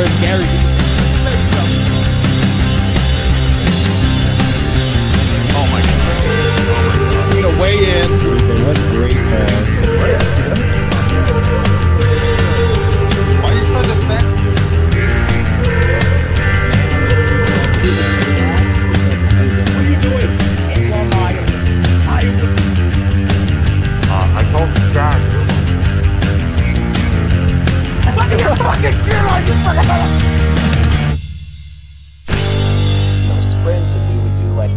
Where's Gary? Oh my god. I'm gonna weigh in. That's great, man. Why are you so defensive? What are you doing? I told you guys. What do you fucking feel like, you fucking sprints, and we would do like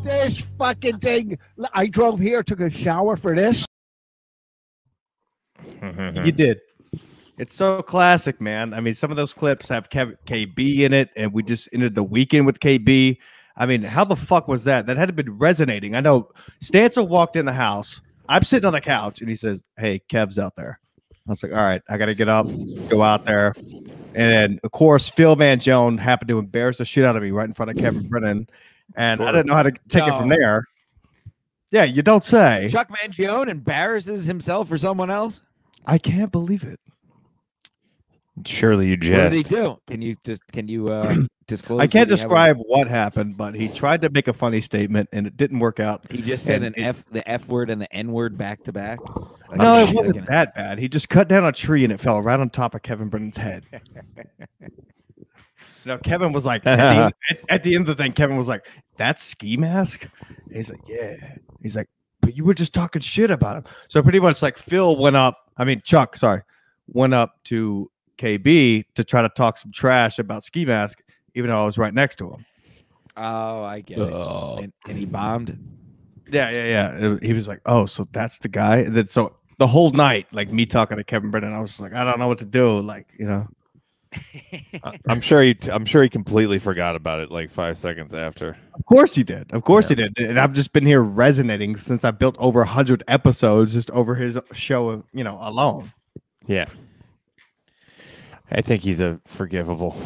this fucking thing. I drove here, took a shower for this. You did. It's so classic, man. I mean, some of those clips have KB in it, and we just ended the weekend with KB. I mean, how the fuck was that? That had to be resonating. I know Stancil walked in the house. I'm sitting on the couch, and he says, "Hey, Kev's out there." I was like, "All right, I got to get up, go out there." And then, of course, Phil Mangione happened to embarrass the shit out of me right in front of Kevin Brennan, and I didn't know how to take it from there. Yeah, you don't say. Chuck Mangione embarrasses himself for someone else? I can't believe it. Surely you What did he jest. do? Can you disclose? I can't what he had describe what happened, but he tried to make a funny statement, and it didn't work out. He just said And the F word and the N word back to back. Like, No, it shit, wasn't again. that bad. He just cut down a tree and it fell right on top of Kevin Brennan's head. Kevin was like, at the end of the thing, Kevin was like, "That's Ski Mask?" And he's like, "Yeah." He's like, "But you were just talking shit about him." So pretty much like Chuck, went up to KB to try to talk some trash about Ski Mask, even though I was right next to him. Oh, I get it. And he bombed. Yeah. He was like, "Oh, so that's the guy." And then so the whole night, like me talking to Kevin Brennan, I was just like, I don't know what to do. Like, I'm sure he completely forgot about it like 5 seconds after. Of course he did. Of course he did. And I've just been here resonating since I built over 100 episodes just over his show, alone. Yeah. I think he's a forgivable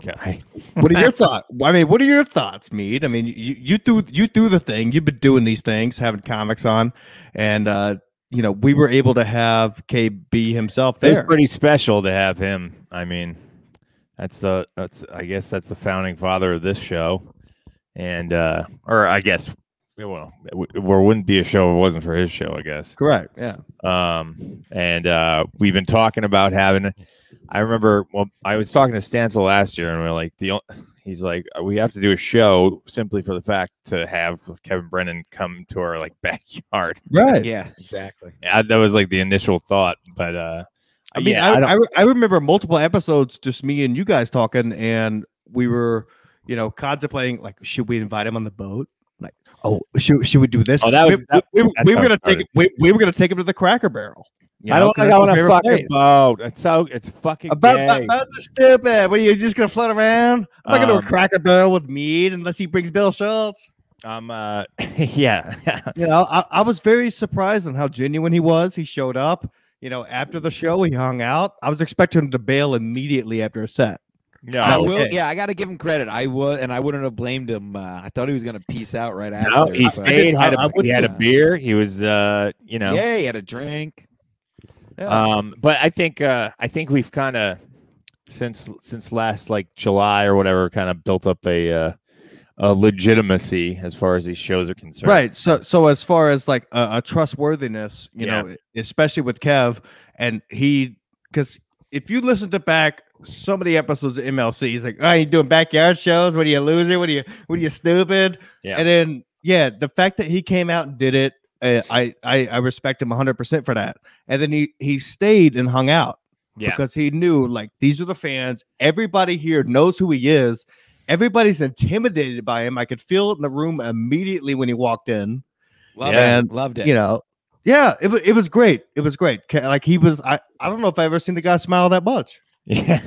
guy. What are your thoughts? I mean, what are your thoughts, Mead? I mean, you do the thing. You've been doing these things, having comics on, and we were able to have KB himself there. It was pretty special to have him. I mean, I guess that's the founding father of this show, and or I guess there wouldn't be a show if it wasn't for his show, I guess. Correct. Yeah. And we've been talking about having. I remember, I was talking to Stancil last year, and we're like, he's like, we have to do a show simply for the fact to have Kevin Brennan come to our backyard. Right. Yeah, exactly. Yeah, that was the initial thought, but I mean, I remember multiple episodes, just me and you guys talking, and we were, contemplating should we invite him on the boat? Like, oh, should we do this? Oh, that was we were gonna take it. We were gonna take him to the Cracker Barrel. I don't think I want to fucking boat. It's fucking gay. Boats are stupid. What are you just gonna float around? I'm not gonna do a Cracker Barrel with Mead unless he brings Bill Schultz. Yeah. I was very surprised on how genuine he was. He showed up. After the show, he hung out. I was expecting him to bail immediately after a set. No, I got to give him credit. I wouldn't have blamed him. I thought he was going to peace out right after. No, he stayed. He had a beer. He was, Yeah, he had a drink. Yeah. But I think we've kind of since last July or whatever kind of built up a legitimacy as far as these shows are concerned. Right. So as far as a trustworthiness, especially with Kev, and because if you listen to back so many episodes of MLC, he's like, "Oh, you doing backyard shows? What are you, loser? What are you stupid?" Yeah. And then the fact that he came out and did it, I respect him 100% for that. And then he stayed and hung out because he knew these are the fans. Everybody here knows who he is. Everybody's intimidated by him. I could feel it in the room immediately when he walked in. Loved it. Yeah, it was great. It was great. He was. I don't know if I've ever seen the guy smile that much. Yeah,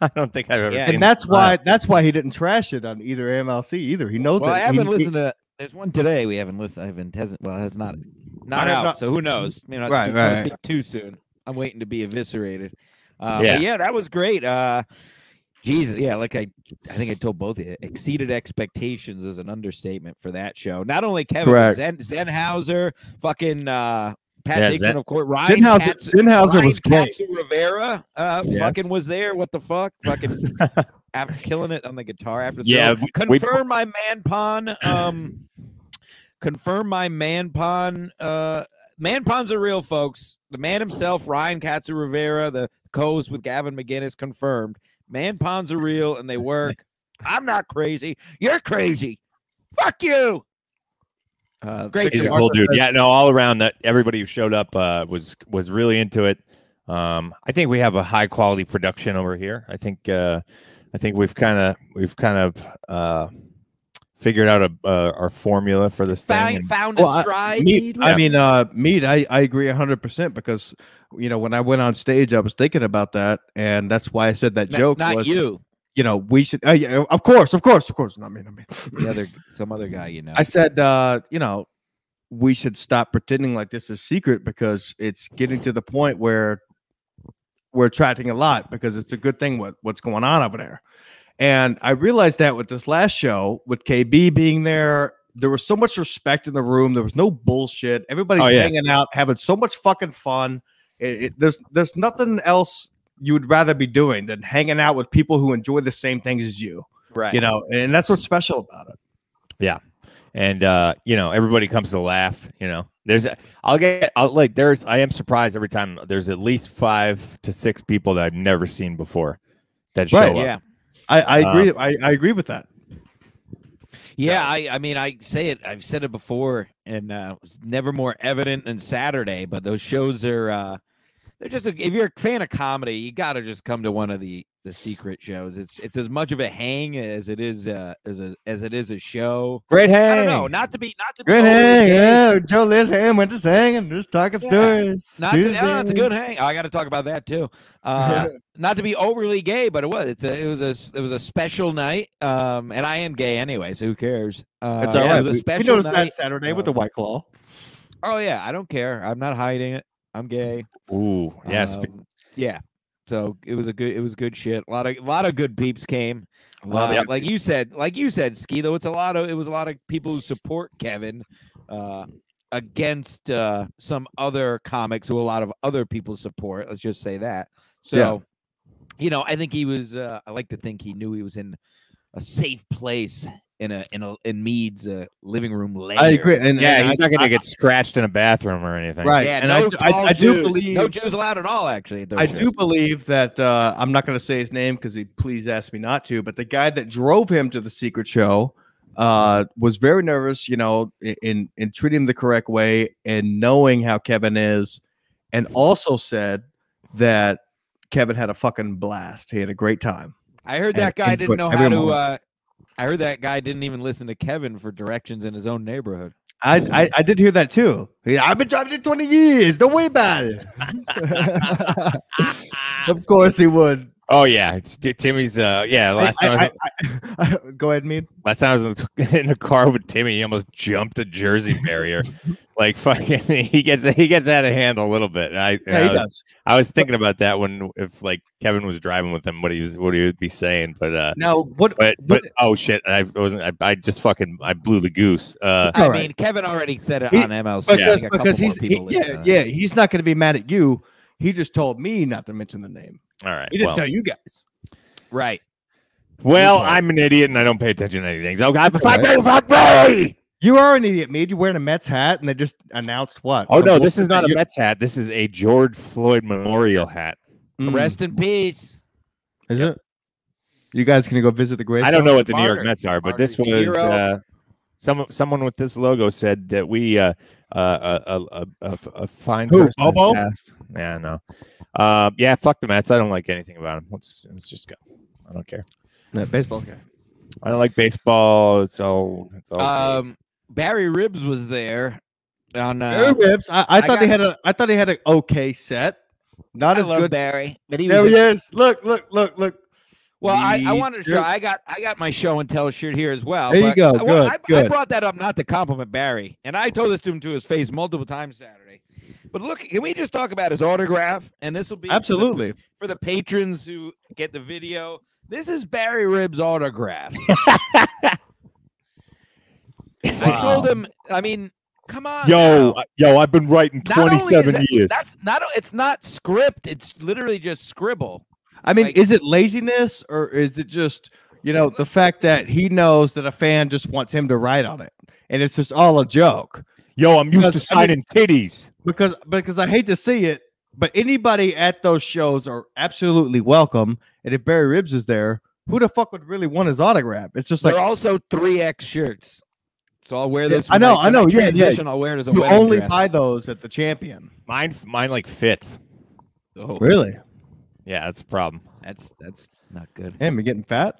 I don't think I've ever seen. And that's why he didn't trash it on either MLC either. He knows that. I haven't listened to. There's one today we haven't listened. It's not out. So who knows? Right. Speak too soon. I'm waiting to be eviscerated. But that was great. Jesus, yeah, I think I told both of you, exceeded expectations is an understatement for that show. Not only Kevin, Zenhauser, fucking Pat Dixon, of course. Zinhauser was great. Rivera fucking was there. What the fuck? Fucking after killing it on the guitar after the show. Confirm my man pawn. Confirm my man pawn. Man pawns are real, folks. The man himself, Ryan Katsu Rivera, the co-host with Gavin McGinnis, confirmed. Man pawns are real and they work. I'm not crazy. You're crazy. Fuck you. Great, he's a cool dude. Yeah, no, all around that, everybody who showed up was really into it. I think we have a high quality production over here. I think we've kind of figured out our formula for this thing. Found a stride. Mead, I agree 100% because when I went on stage, I was thinking about that, and that's why I said that joke. Not you. We should. Of course. Not me. Some other guy. I said, we should stop pretending like this is secret because it's getting to the point where we're attracting a lot because it's a good thing what's going on over there. And I realized that with this last show, with KB being there, there was so much respect in the room. There was no bullshit. Everybody's hanging out, having so much fucking fun. There's nothing else you would rather be doing than hanging out with people who enjoy the same things as you. Right. And that's what's special about it. Yeah. And everybody comes to laugh, I am surprised every time there's at least 5 to 6 people that I've never seen before that show up. Yeah. I agree. I agree with that. Yeah, I've said it before, and it's never more evident than Saturday. But those shows are, they're just. If you're a fan of comedy, you got to just come to one of the secret shows. It's as much of a hang as it is a show. Great hang. I don't know, not to be great hang. Yeah, Joe Liz Ham went to sing and just talking stories. It's a good hang. I got to talk about that too. Not to be overly gay, but it was a special night. And I am gay anyway, so who cares? It's all right. It was a special noticed night. that Saturday with the White Claw. Oh yeah, I don't care. I'm not hiding it. I'm gay. Ooh, yes. Yeah. So it was good shit. A lot of good peeps came. Like you said, Ski, though, it was a lot of people who support Kevin against some other comics who a lot of other people support. Let's just say that. So, I think he was. I like to think he knew he was in a safe place in Mead's living room later. I agree, and he's not going to get scratched in a bathroom or anything, right? Yeah, and I do believe no Jews allowed at all. Actually, do believe that I'm not going to say his name because he please asked me not to. But the guy that drove him to the secret show was very nervous, in treating him the correct way and knowing how Kevin is, and also said that Kevin had a fucking blast. He had a great time. I heard that guy didn't know how to. I heard that guy didn't even listen to Kevin for directions in his own neighborhood. I did hear that too. I've been driving it 20 years. Don't worry about it. Of course he would. Oh yeah, Timmy's. Last time go ahead, Mead. Last time I was in a car with Timmy, he almost jumped a Jersey barrier. Like fucking, he gets out of hand a little bit. He does. I was thinking about that if like Kevin was driving with him, what he would be saying. But oh shit, I blew the goose. I mean, Kevin already said it on MLC because he's not going to be mad at you. He just told me not to mention the name. All right. He didn't tell you guys. Right. Well, I'm an idiot and I don't pay attention to anything. So fuck me. You are an idiot, Mead. You're wearing a Mets hat and they just announced what? Oh, no, this is not a Mets hat. This is a George Floyd memorial hat. Rest in peace. Is it? You guys can go visit the grave? I don't know what the New York Mets are, but this was someone with this logo said that we a fine person Bobo? Passed. Yeah, no. Fuck the Mets. I don't like anything about them. Let's just go. I don't care. No, baseball guy. I don't like baseball. It's all Barry Ribs was there on Barry Ribs. I thought he had an okay set. Not as good, Barry. But there he is. Look. Well, I wanted to show. I got my show and tell shirt here as well. There you go. Good. I brought that up not to compliment Barry, and I told this to him to his face multiple times Saturday. But look, can we just talk about his autograph? And this will be absolutely for the patrons who get the video. This is Barry Ribs' autograph. I told him. I mean, Come on, yo, now. I've been writing 27 years. It's not script. It's literally just scribble. I mean, is it laziness or is it just, the fact that he knows that a fan just wants him to write on it and it's just all a joke? Yo, I'm used to signing titties. Because I hate to see it, but anybody at those shows are absolutely welcome. And if Barry Ribs is there, who the fuck would really want his autograph? It's just like they're also 3X shirts. So I'll wear this. I know. Yeah. I'll wear it as a you wedding only dress. buy those at the Champion. Mine like fits. Oh, really? Yeah, that's a problem. That's not good. Hey, am I getting fat?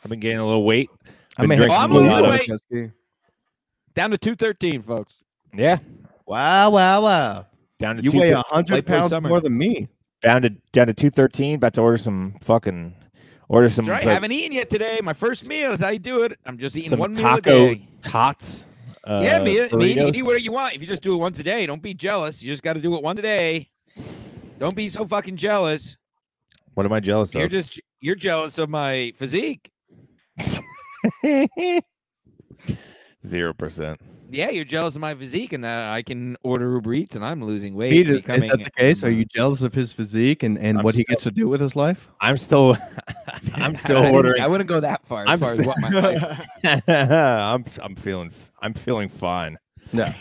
I've been gaining a little weight. I'm losing down to 213, folks. Yeah. Wow. Down to you weigh 100 pounds more than me. Down to 213. About to order some. That's right. I haven't eaten yet today. My first meal. That's how you do it. I'm just eating one meal a taco day. Tots. Yeah, me. Eat what you want. If you just do it once a day, don't be jealous. You just got to do it once a day. Don't be so fucking jealous. What am I jealous of? You're jealous of my physique. 0%. Yeah, you're jealous of my physique and that I can order Uber Eats and I'm losing weight. Is that the case? Are you jealous of his physique and what he gets to do with his life? I'm still ordering. I wouldn't go that far. As far as what my life. I'm feeling fine. Yeah.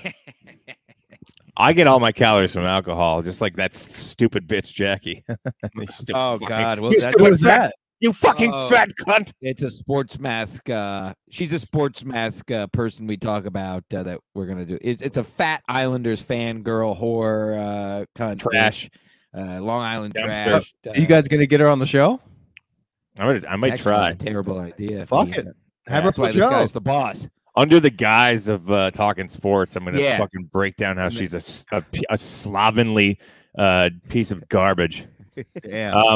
I get all my calories from alcohol, just like that stupid bitch Jackie. Oh God! Well, what is that? You fucking fat cunt! It's a sports mask. She's a sports mask person we talk about that we're gonna do. It's a fat Islanders fangirl whore cunt. Trash. Long Island trash. Are you guys gonna get her on the show? I might try. Terrible idea. Fuck it. Have her That's why this guy's the boss. Under the guise of talking sports, I'm going to fucking break down how she's a slovenly piece of garbage. Yeah.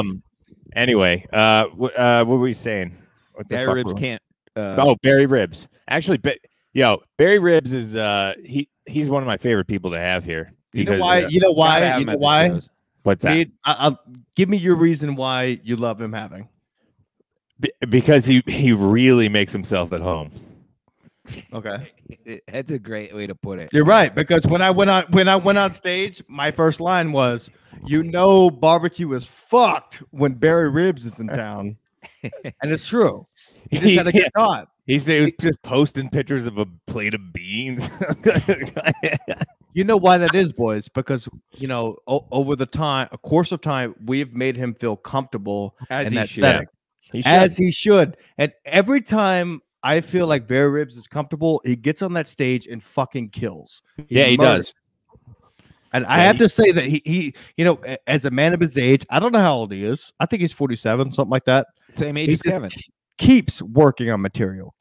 Anyway, what were we saying? Barry Ribs can't. Barry Ribs. Actually, Barry Ribs is he's one of my favorite people to have here. Because, you know why? What's that? Give me your reason why you love him having. Because he really makes himself at home. Okay, that's a great way to put it. You're right, because when I went on stage, my first line was, barbecue is fucked when Barry Ribs is in town, and it's true. He just had to get caught. He was just posting pictures of a plate of beans. You know why that is, boys? Because over the course of time, we've made him feel comfortable as he should. As he should, and every time I feel like Barry Ribs is comfortable, he gets on that stage and fucking kills. He does. And I have to say that he, as a man of his age, I don't know how old he is. I think he's 47, something like that. Same age as Kevin. Keeps working on material.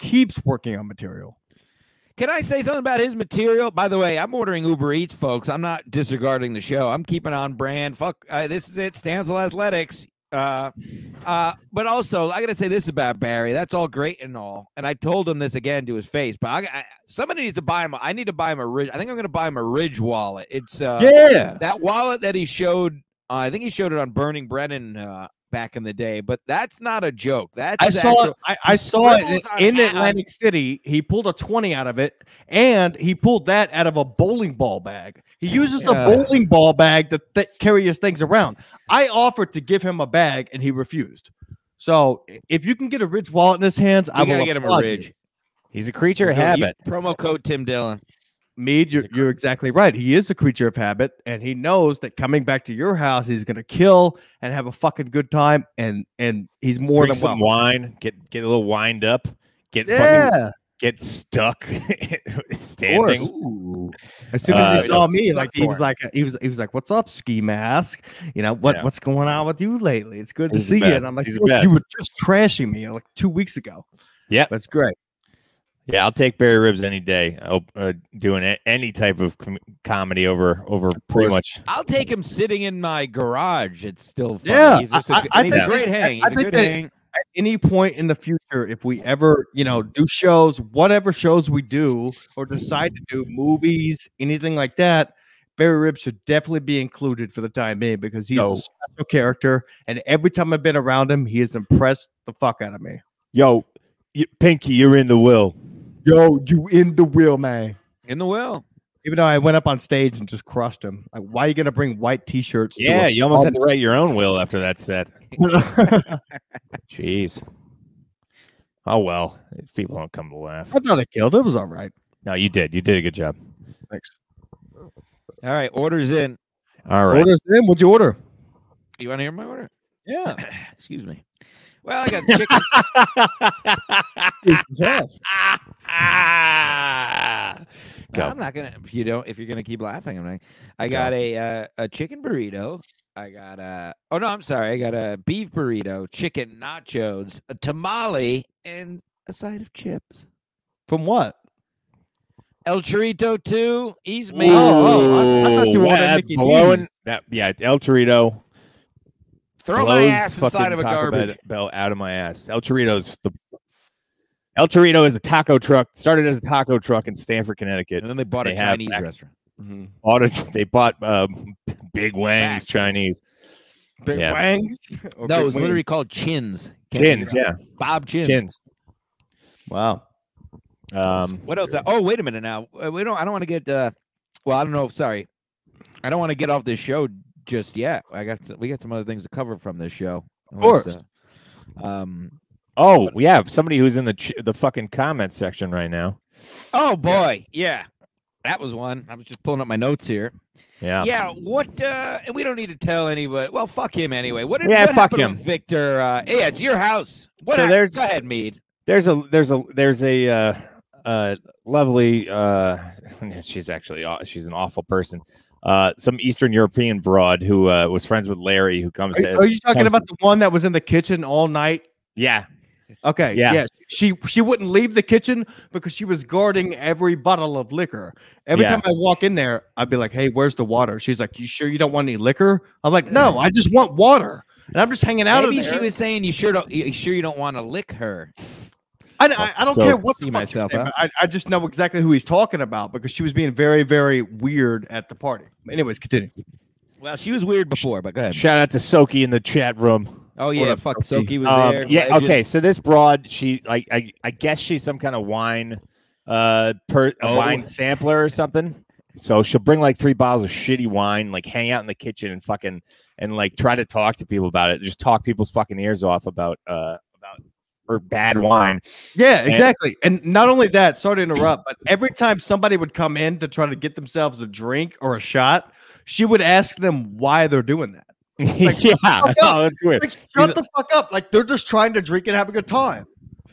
Can I say something about his material? By the way, I'm ordering Uber Eats, folks. I'm not disregarding the show. I'm keeping on brand. Fuck, this is it. Stansel Athletics. But also, I gotta say this about Barry. That's all great and all, and I told him this again to his face. But somebody needs to buy him. I need to buy him a Ridge. I think I'm gonna buy him a Ridge wallet. It's that wallet that he showed. I think he showed it on Burning Brennan back in the day. But that's not a joke. I saw it in Atlantic City. He pulled a 20 out of it, and he pulled that out of a bowling ball bag. He uses the bowling ball bag to carry his things around. I offered to give him a bag, and he refused. So if you can get a Ridge wallet in his hands, I will get him a Ridge. He's a creature of habit. Promo code Tim Dillon. Mead, you're exactly right. He is a creature of habit, and he knows that coming back to your house, he's going to kill and have a fucking good time, and he's more Drink than some wine, get a little wind up, get stuck standing. Ooh. As soon as he saw me, he was like, "What's up, ski mask? What's going on with you lately? It's good to see you." And I'm like, "You were just trashing me like 2 weeks ago." Yeah, that's great. Yeah, I'll take Barry Ribs any day. Doing any type of comedy over pretty much. I'll take him sitting in my garage. It's still fun. Yeah, he's a great hang. He's a good hang. At any point in the future, if we ever, do shows, whatever shows we do or decide to do, movies, anything like that, Barry Ribs should definitely be included for the time being because he's a special character. And every time I've been around him, he has impressed the fuck out of me. Yo, Pinky, you're in the will. Yo, you in the will, man. In the will. Even though I went up on stage and just crushed him. Like, why are you gonna bring white T-shirts? Yeah, you almost had to write your own will after that set. Jeez. Oh well, people don't come to laugh. I thought I killed it. It was all right. No, you did. You did a good job. Thanks. All right, orders in. All right. Orders in. What'd you order? You want to hear my order? Yeah. Excuse me. Well, I got chicken. No, I'm not gonna. If you're gonna keep laughing, I'm not. I got a chicken burrito. I got oh no, I'm sorry. I got a beef burrito, chicken nachos, a tamale, and a side of chips. From what? El Chorito 2. He's made. I thought you wanted Mickey D's. Yeah, El Chorito. Throw my ass inside of a garbage bell out of my ass. El Chorito is a taco truck. Started as a taco truck in Stamford, Connecticcut, and then they bought a Chinese restaurant. Mm-hmm. They bought Big Wang's Chinese. Big Wang's? No, it was literally called Chins. Chins, yeah. Bob Chins. Chins. Wow. What else? Oh, wait a minute now. I don't want to get. Well, I don't know. Sorry, I don't want to get off this show just yet. We got some other things to cover from this show. Of course. Oh, we have somebody who's in the fucking comments section right now. Oh boy, yeah. That was one. I was just pulling up my notes here. Yeah. Yeah. What? We don't need to tell anybody. Well, fuck him anyway. What fuck happened him, with Victor? Yeah, it's your house. What? So Go ahead, Mead. There's a lovely. She's an awful person. Some Eastern European broad who was friends with Larry, who comes. Are you talking about the one that was in the kitchen all night? Yeah. Okay. Yeah. She wouldn't leave the kitchen because she was guarding every bottle of liquor. Every time I walk in there, I'd be like, "Hey, where's the water?" She's like, "You sure you don't want any liquor?" I'm like, "No, I just want water." And I'm just hanging out. Maybe she was saying, "You sure you don't want to lick her?" I don't care what the fuck myself I just know exactly who he's talking about because she was being very, very weird at the party. Anyways, continue. Well, she was weird before, but go ahead. Shout out to Soki in the chat room. Oh yeah, fuck Soki was there. Yeah, legend. Okay. So this broad, she I guess she's some kind of wine wine sampler or something. So she'll bring like 3 bottles of shitty wine, like hang out in the kitchen and fucking like try to talk to people about it. Just talk people's fucking ears off about her bad wine. Yeah, exactly. And not only that, sorry to interrupt, but every time somebody would come in to try to get themselves a drink or a shot, she would ask them why they're doing that. Like, that's weird. Like, shut the fuck up. Like, they're just trying to drink and have a good time.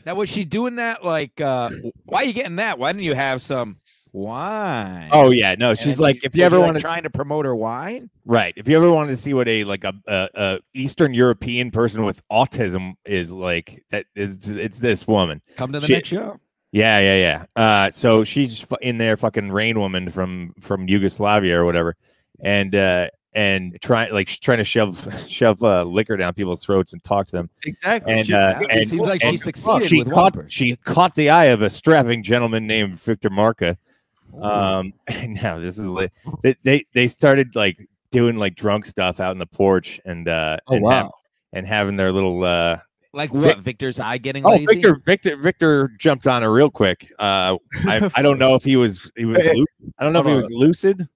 Now, was she doing that? Like, why are you getting that? Why didn't you have some wine? Oh yeah, no. She's like, if you ever want trying to promote her wine, right? If you ever wanted to see what a Eastern European person with autism is like, it's this woman. Come to the next show. Yeah. So she's in there, fucking Rain Woman from Yugoslavia or whatever, and trying to shove liquor down people's throats and talk to them. Exactly. And it seems like she succeeded with one person. She caught the eye of a strapping gentleman named Victor Marca. And now this is they started like doing like drunk stuff out in the porch and having their little like what Victor's eye getting lazy? Victor jumped on her real quick. I don't know if he was I don't know if he was lucid.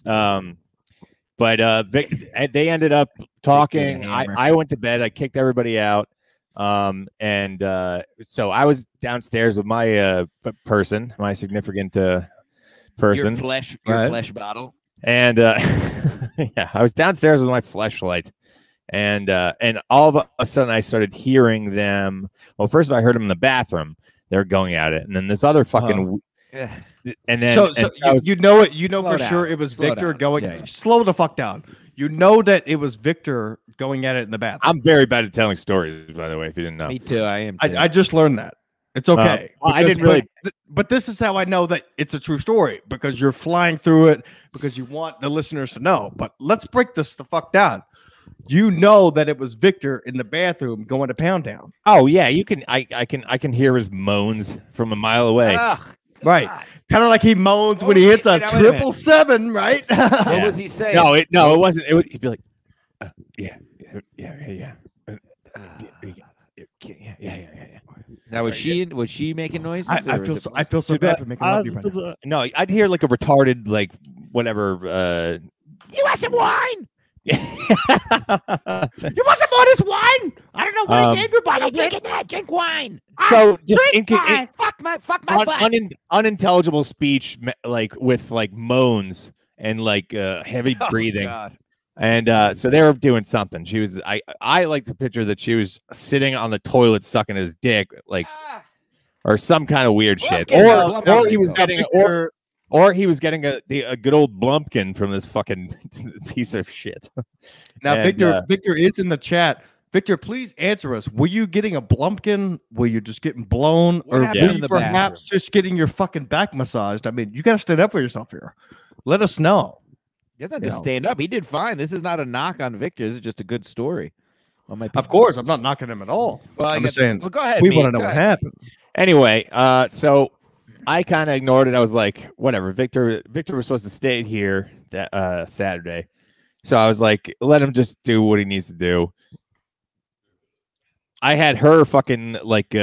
But they ended up talking. I went to bed. I kicked everybody out. So I was downstairs with my person, my significant person. Your flesh bottle. And yeah, I was downstairs with my fleshlight. And all of a sudden I started hearing them. Well, first of all, I heard them in the bathroom. They're going at it. And then this other fucking and then you know for sure it was Victor going. Yeah. Slow the fuck down. You know that it was Victor going at it in the bathroom. I'm very bad at telling stories, by the way. If you didn't know, me too. I am. I just learned that. It's okay. I didn't really. But this is how I know that it's a true story because you're flying through it because you want the listeners to know. But let's break this the fuck down. You know that it was Victor in the bathroom going to Pound Town. Oh yeah, you can. I can hear his moans from a mile away. Right. Kind of like he moans when he hits a 777, right? What was he saying? No, it wasn't. He'd be like, yeah. Now was she making noises? I feel so bad for making love to you right now. No, I'd hear like a retarded like whatever. You want some wine? You want some more of this wine? I don't know why you angry about drinking that. Drink wine. So just Fuck my butt. Unintelligible speech, like with like moans and like heavy breathing. God. And so they were doing something. She was I like to picture that she was sitting on the toilet sucking his dick, like or some kind of weird shit. Or he was getting or he was getting a good old Blumpkin from this fucking piece of shit. Now, and, Victor is in the chat. Victor, please answer us. Were you getting a Blumpkin? Were you just getting blown? Or were you perhaps just getting your fucking back massaged? I mean, you got to stand up for yourself here. Let us know. You have to stand up. He did fine. This is not a knock on Victor. This is just a good story. Of course, I'm not knocking him at all. Well, I'm just saying, well, go ahead. We want to know what happened. Anyway, so I kind of ignored it. I was like, whatever. Victor was supposed to stay here that Saturday. So I was like, let him just do what he needs to do. I had her fucking like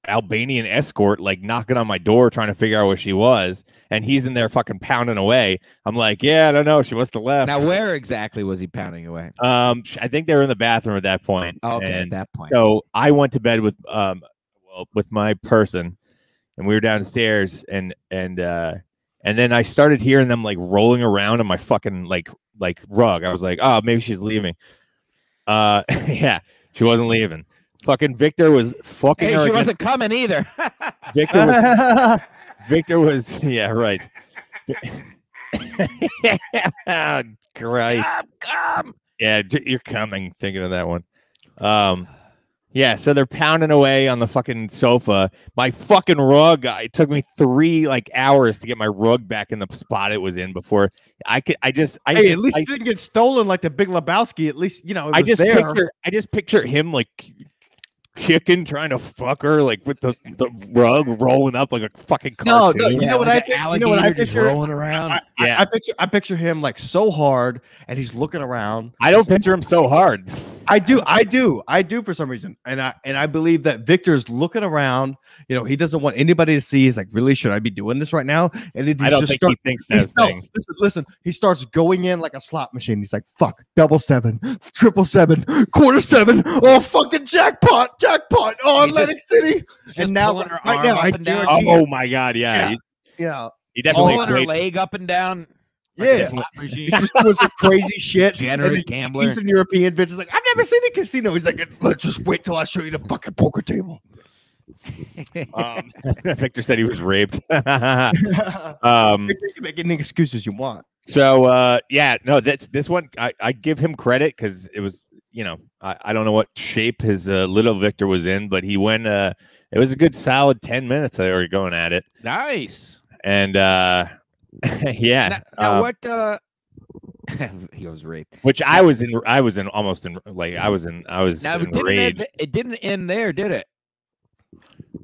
Albanian escort like knocking on my door trying to figure out where she was, and he's in there fucking pounding away. I'm like, yeah, I don't know. She must have left. Now, where exactly was he pounding away? I think they were in the bathroom at that point. Oh, okay, at that point. So I went to bed with my person, and we were downstairs, and then I started hearing them like rolling around on my fucking like rug. I was like, oh, maybe she's leaving. Yeah, she wasn't leaving. Fucking Victor was fucking. Hey, she wasn't coming either. Victor was. Yeah, right. Christ. Come. Yeah, you're coming. Thinking of that one. Yeah, so they're pounding away on the fucking sofa. My fucking rug. It took me 3 hours to get my rug back in the spot it was in before I could. At least it didn't get stolen like the Big Lebowski. At least it was I just picture him like kicking, trying to fuck her like with the rug rolling up like a fucking cartoon. No, you know what I think? You know what I picture? Rolling around. I picture him like so hard, and he's looking around. I don't picture him so hard. I do for some reason, and I believe that Victor's looking around. You know, he doesn't want anybody to see. He's like, really, should I be doing this right now? And I don't think he thinks those things. Listen. He starts going in like a slot machine. He's like, fuck, 777, 777, quarter 7. Oh, fucking jackpot. Oh, Atlantic City. And now, right now, I guarantee. Oh my God, yeah. He definitely pulling her leg up and down. Yeah, he's just doing some crazy shit. Degenerate gambler. Eastern European bitch is like, I've never seen a casino. He's like, let's just wait till I show you the fucking poker table. Victor said he was raped. You can make any excuses you want. So this one I give him credit because it was, I don't know what shape his little Victor was in, but he went it was a good solid 10 minutes they were going at it. Nice. And yeah. Now what he was raped. Which I was almost in enraged. It didn't end there, did it?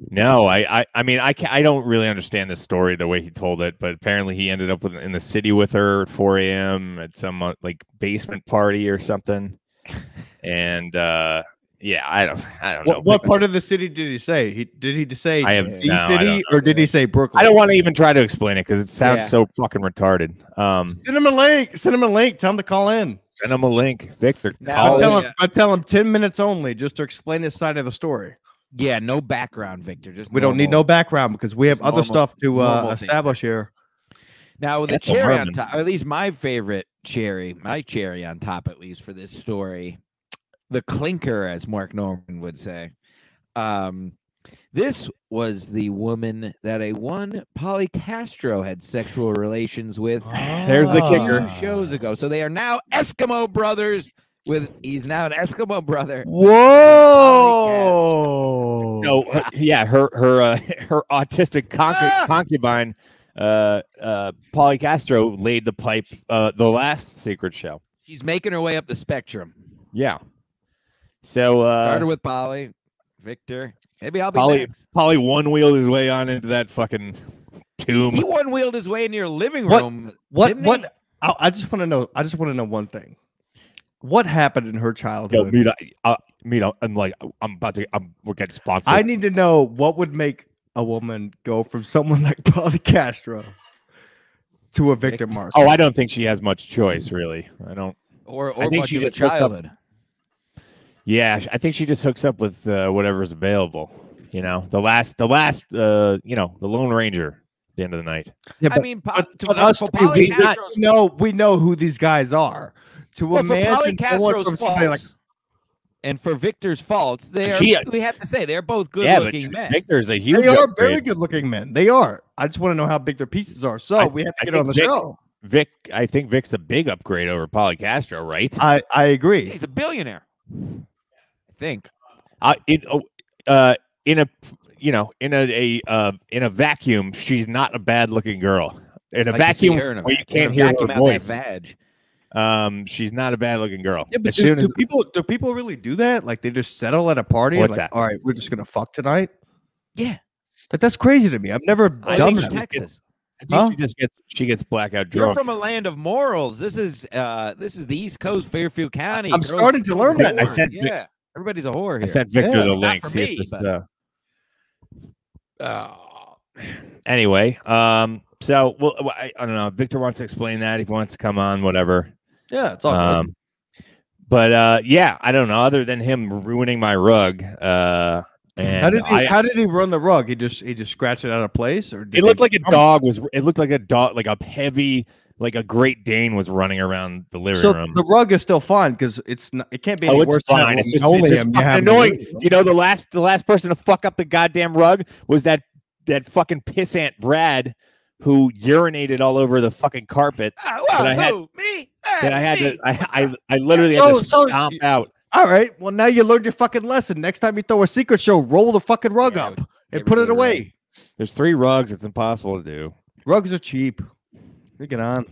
No, I mean I don't really understand this story the way he told it, but apparently he ended up in the city with her at 4 a.m. at some like basement party or something. And yeah, I don't know. What part of the city did he say? Did he say the city or did he say Brooklyn? I don't want to even try to explain it because it sounds so fucking retarded. Send him a link. Tell him to call in. Send him a link, Victor. I tell him 10 minutes only just to explain his side of the story. Yeah, no background, Victor. We don't need no background because we have other stuff to establish here. Now, the cherry on top, or at least my favorite cherry, on top, at least for this story, the clinker, as Mark Norman would say. This was the woman that Polly Castro had sexual relations with. There's the kicker. 2 shows ago. So they are now Eskimo brothers. He's now an Eskimo brother. Whoa! So yeah, her autistic concubine, Polly Castro, laid the pipe the last Secret Show. She's making her way up the spectrum. Yeah. So started with Polly, Victor. Maybe I'll be next. Polly one-wheeled his way on into that fucking tomb. He one-wheeled his way into your living room. What? I just want to know. I just want to know one thing. What happened in her childhood? We're getting sponsored. I need to know what would make a woman go from someone like Pauly Castro to a Victor Mars. Oh, I don't think she has much choice, really. I don't. Or I think much she of a just hooks up. childhood. Yeah, I think she just hooks up with whatever's available. You know, the last, the Lone Ranger at the end of the night. Yeah, I mean, we know who these guys are. To imagine for Pauly Castro's faults, and for Victor's faults, we have to say they're both good-looking men. Victor's a huge. They are very good-looking men. They are. I just want to know how big their pieces are. So we have to get on the show. I think Vic's a big upgrade over Pauly Castro, right? I agree. He's a billionaire. I think. In a vacuum, she's not a bad-looking girl. In a vacuum, where you can't hear her voice. She's not a bad-looking girl. Yeah, but do people really do that? Like they just settle at a party? What's and that? All right, we're just gonna fuck tonight. Yeah, but that's crazy to me. I've never done that. Texas. I think she gets blackout drunk. You're from a land of morals. This is the East Coast, Fairfield County. I'm starting to learn that. I said, everybody's a whore here. I sent Victor the link. Not for me, anyway, so I don't know. Victor wants to explain that. If he wants to come on, whatever. Yeah, it's all good. But yeah, I don't know. Other than him ruining my rug, and how did he run the rug? He just scratched it out of place, or it looked like a dog was. It looked like a dog, like a heavy, like a Great Dane was running around the living room. The rug is still fine because it's not. It can't be any worse. Fine. It's just fucking annoying. You know, the last person to fuck up the goddamn rug was that fucking pissant Brad, who urinated all over the fucking carpet. I literally had to stomp out. All right. Well, now you learned your fucking lesson. Next time you throw a secret show, roll the fucking rug up and put it away. There's 3 rugs. It's impossible to do. Rugs are cheap. Bring it on.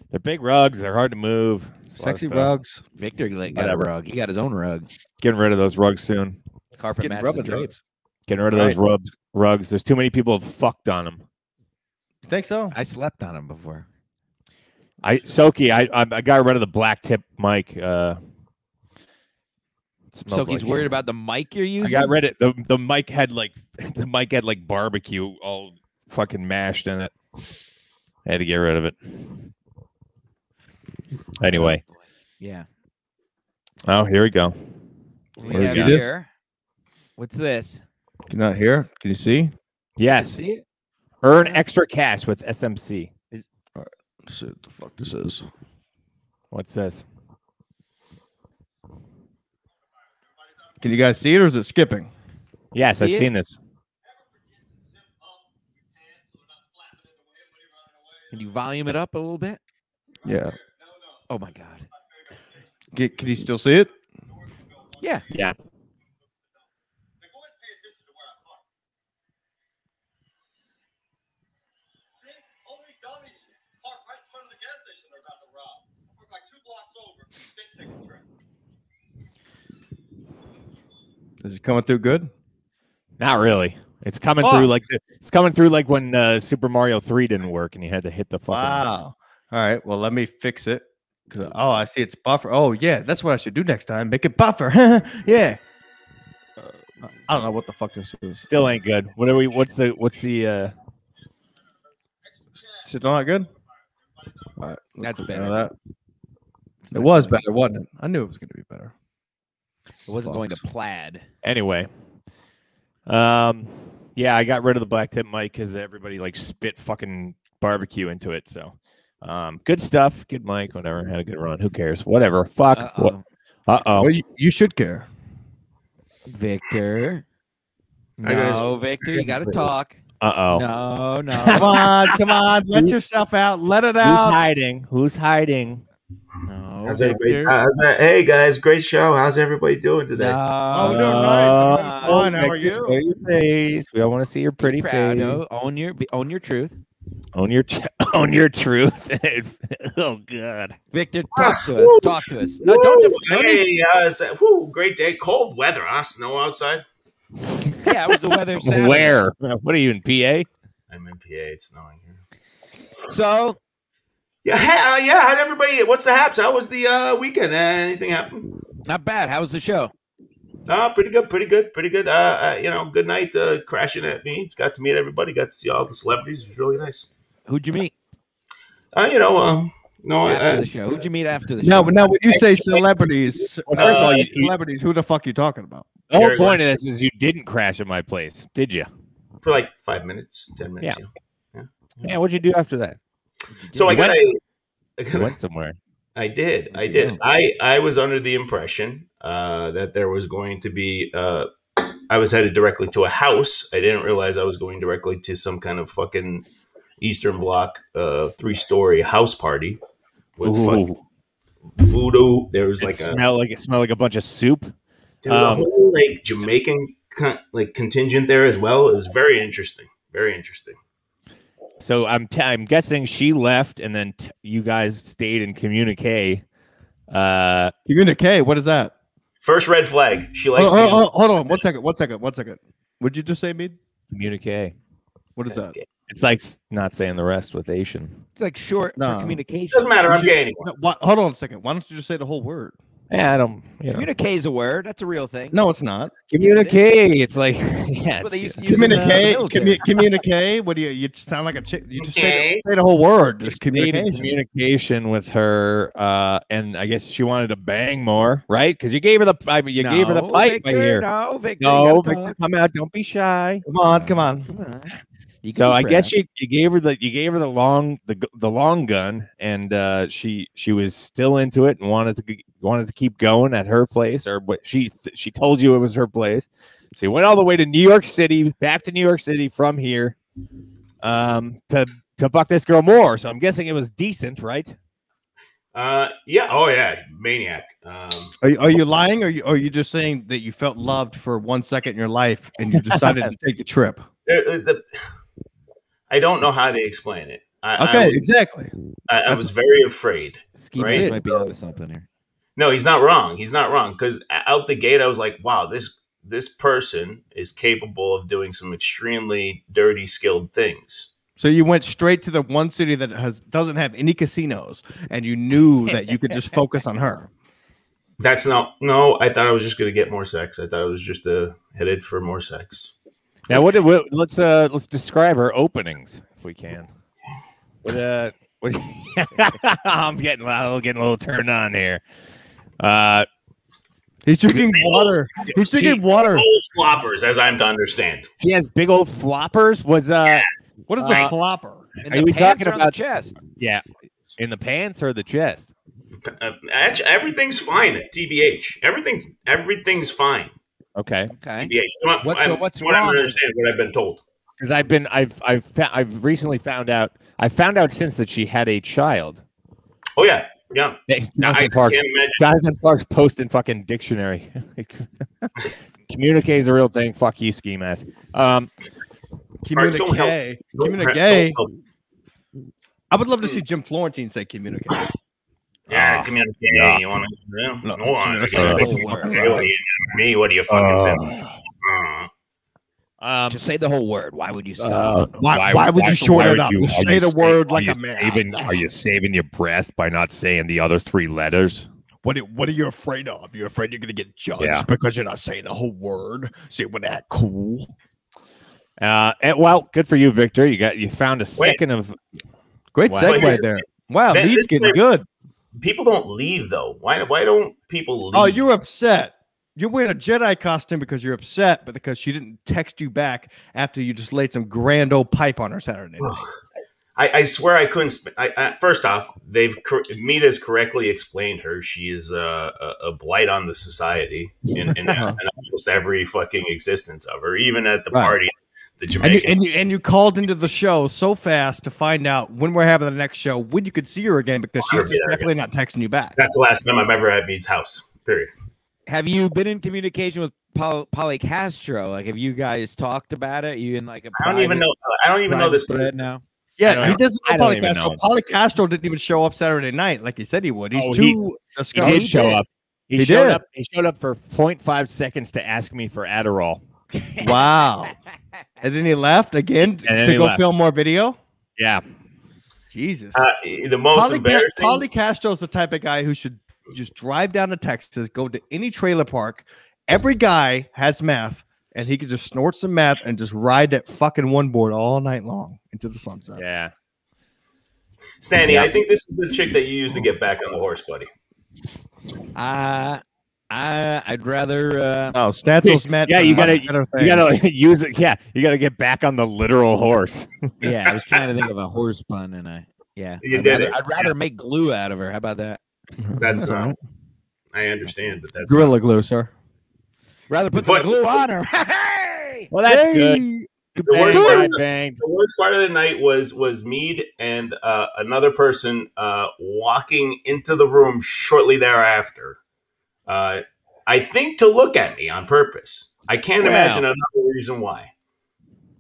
They're big rugs. They're hard to move. Sexy rugs. Victor got a rug. He got his own rug. Getting rid of those rugs soon. Carpet match the drapes. Getting rid of those rugs. There's too many people have fucked on them. You think so? I slept on them before. I got rid of the black tip mic. Soki's worried about the mic you're using. I got rid of the mic had like barbecue all fucking mashed in it. I had to get rid of it. Anyway. Yeah. Oh, here we go. Where's here? What's this? Can you not hear? Can you see? Yes. See it? Earn extra cash with SMC. All right. Let's see what the fuck this is. What's this? Can you guys see it, or is it skipping? Yes, I've seen this. Can you volume it up a little bit? Yeah. Oh my God. Can you still see it? Yeah. Yeah. Is it coming through good? Not really. It's coming through like when Super Mario 3 didn't work and you had to hit the fucking. Wow. All right. Well, let me fix it. Oh, I see it's buffer. Oh, yeah. That's what I should do next time. Make it buffer. Yeah. I don't know what the fuck this is. Still ain't good. What's the Is it not good? All right. That's better. It was better, wasn't it? I knew it was going to be better. It wasn't going to plaid. Anyway. Yeah, I got rid of the black tip mic because everybody like spit fucking barbecue into it. So, good stuff. Good mic. Whatever. Had a good run. Who cares? Whatever. Fuck. Well, you should care. Victor. No, Victor, you got to talk. Uh-oh. No. Come on. Let yourself out. Let it out. Who's hiding? No, how's everybody? Hey guys, great show. How's everybody doing today? Oh, we're doing nice. Fine. How are you? Show your face. We all want to see your pretty face. No, own your truth. Own your truth. Oh God, Victor, talk to us. Talk to us. No, don't. Hey, great day. Cold weather, huh? Snow outside. Yeah, it was the weather. Saturday. Where? What are you in PA? I'm in PA. It's snowing here. So. Yeah, how'd everybody? What's the haps? How was the weekend? Anything happen? Not bad. How was the show? Pretty good. Good night. Crashing at me. It's got to meet everybody. Got to see all the celebrities. It was really nice. Who'd you meet? After the show. Who'd you meet after the show? Now, when you say celebrities, first of all, celebrities, who the fuck are you talking about? The whole point of this is you didn't crash at my place, did you? For like 5 minutes, 10 minutes. Yeah. What'd you do after that? So I went somewhere. I did. I was under the impression that there was going to be. I was headed directly to a house. I didn't realize I was going directly to some kind of fucking Eastern Bloc 3-story house party with voodoo. There was it smelled like a bunch of soup. There was a whole like Jamaican contingent there as well. It was very interesting. Very interesting. So I'm guessing she left, and then you guys stayed in Communique. Communique, what is that? First red flag. She likes. Hold on, 1 second. What'd you just say, Mead? Communique. What is that? It's like not saying the rest with Asian. It's like short for communication. Doesn't matter. I'm gay anyway. Hold on a second. Why don't you just say the whole word? Yeah, I don't. Communique is a word. That's a real thing. No, it's not. Communique. It's like Communique. What do you sound like a chick? You just say the whole word. Just communication with her, and I guess she wanted to bang more, right? Because you gave her the pipe. Gave her the pipe Victor, right here. No, Victor. No, Victor, come out. Don't be shy. Come on. So I guess you gave her the long gun, and she was still into it and wanted to keep going at her place, or what she told you it was her place. So you went all the way to New York City, back to New York City from here, to fuck this girl more. So I'm guessing it was decent, right? Yeah. Oh yeah, maniac. Are you lying, or are you just saying that you felt loved for 1 second in your life and you decided to take the trip? I don't know how to explain it. Exactly. I was very afraid. Right? Might be onto something here. No, he's not wrong. Because out the gate, I was like, wow, this person is capable of doing some extremely dirty, skilled things. So you went straight to the one city that doesn't have any casinos, and you knew that you could just focus on her. No, I thought I was just going to get more sex. I thought it was just headed for more sex. Now, let's describe her openings if we can. I'm getting a little turned on here. He's drinking water. He's drinking water. Old floppers, as I'm to understand. She has big old floppers. What is a flopper? Are we talking about the chest? Yeah, in the pants or the chest? Actually, everything's fine at TBH. Everything's fine. Okay. TBH. What's wrong? I don't understand what I've been told. Because I've recently found out. I found out since that she had a child. Oh yeah. Jonathan Parks posting fucking dictionary. Communique is a real thing. Fuck you, ski mask. Communique. I would love to see Jim Florentine say communique. Yeah, communique. Yeah. You want to? Me? What do you fucking say? Just say the whole word. Why would you say why would you short it up? Say the word like a man. Are you saving your breath by not saying the other 3 letters? What are you afraid of? You're afraid you're going to get judged because you're not saying the whole word. See, would that cool? Well, good for you, Victor. You found a second of great segue there. Wow, Lee's getting good. People don't leave though. Why don't people leave? Oh, you're upset. You're wearing a Jedi costume because you're upset, but because she didn't text you back after you just laid some grand old pipe on her Saturday night. I swear I couldn't. First off, Mita's correctly explained her. She is a blight on the society in almost every fucking existence of her, even at the party. The Jamaican. And you called into the show so fast to find out when we're having the next show, when you could see her again, because she's definitely not texting you back. That's the last time I've ever at Mead's house. Period. Have you been in communication with Pauly Castro? Like, have you guys talked about it? You in like a? I don't even know this person now. Yeah, he doesn't know Pauly Castro. Pauly Castro didn't even show up Saturday night like he said he would. He's too disgusting. He did show up. He showed up. He showed up for 0.5 seconds to ask me for Adderall. Wow. And then he left again to go film more video? Yeah. Jesus. The most embarrassing. Pauly Castro's the type of guy who should just drive down to Texas, go to any trailer park. Every guy has meth, and he could just snort some meth and just ride that fucking one board all night long into the sunset. Yeah. Stanley, I think this is the chick that you used to get back on the horse, buddy. I'd rather. Oh, Stanzel's meth. Yeah, you gotta use it. Yeah, you gotta get back on the literal horse. Yeah, I was trying to think of a horse pun, and I'd rather make glue out of her. How about that? That's I understand, but that's Gorilla Glue, sir. Rather put some glue on her. Well, that's good. The worst part of the night was Mead and another person walking into the room shortly thereafter. I think to look at me on purpose. I can't imagine another reason why.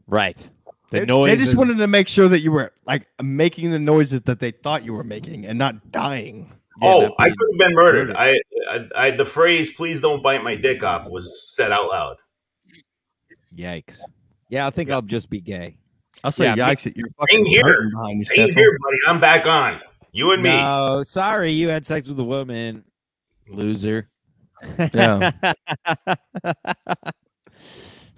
Right. They just wanted to make sure that you were like making the noises that they thought you were making and not dying. Oh, I could have been murdered. I the phrase "please don't bite my dick off" was said out loud. Yikes! Yeah, I think I'll just be gay. I'll say yikes at your fucking behind you. Same here, buddy. I'm back on. You and me. No, sorry, you had sex with a woman, loser. Yeah.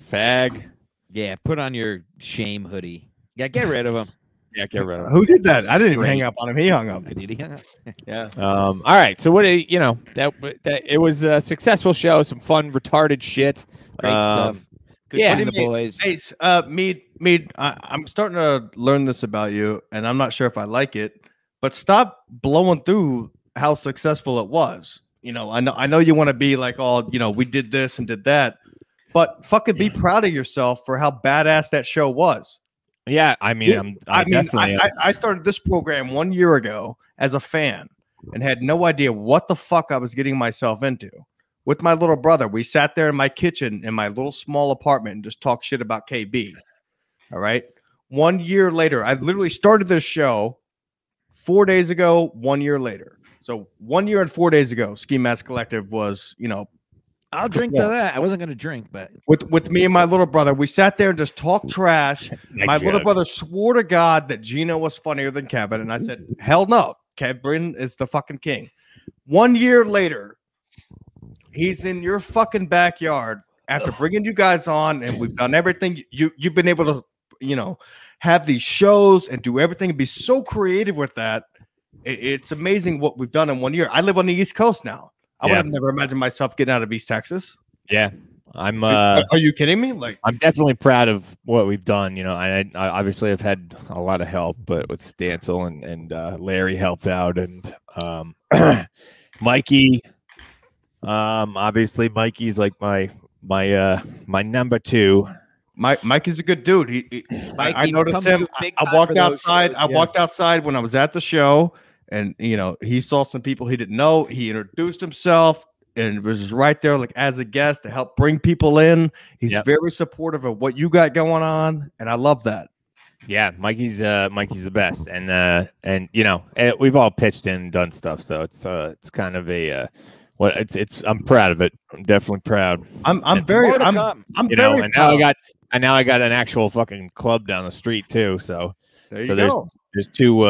Fag. Yeah, put on your shame hoodie. Yeah, get rid of him. Yeah, get rid of him. Who did that? I didn't even hang up on him. He hung up. Did he hang up? Yeah. All right. So what? That it was a successful show. Some fun, retarded shit. Great stuff. Good for the boys. Hey, Mead, I'm starting to learn this about you, and I'm not sure if I like it. But stop blowing through how successful it was. I know you want to be like, we did this and did that, but fucking be proud of yourself for how badass that show was. Yeah, I mean, I started this program 1 year ago as a fan and had no idea what the fuck I was getting myself into. With my little brother, we sat there in my kitchen in my little small apartment and just talked shit about KB. All right. 1 year later, I literally started this show 4 days ago, 1 year later. So 1 year and 4 days ago, Ski Mask Collective was, I'll drink to that. I wasn't going to drink, but with me and my little brother, we sat there and just talked trash. My little brother swore to God that Gino was funnier than Kevin, and I said, "Hell no, Kevin is the fucking king." 1 year later, he's in your fucking backyard after bringing you guys on, and we've done everything. You've been able to, have these shows and do everything and be so creative with that. It's amazing what we've done in 1 year. I live on the East Coast now. I would have never imagined myself getting out of East Texas. Yeah, I'm. Are you kidding me? Like, I'm definitely proud of what we've done. I obviously have had a lot of help, but with Stancil and Larry helped out, and Mikey. Obviously, Mikey's like my number two. Mike is a good dude. I noticed him. I walked outside. I walked outside when I was at the show. And, he saw some people he didn't know. He introduced himself and was just right there, like as a guest to help bring people in. He's very supportive of what you got going on. And I love that. Yeah. Mikey's the best. And we've all pitched in and done stuff. So it's kind of I'm proud of it. I'm definitely proud. I'm very and now I got an actual fucking club down the street too. So there's two.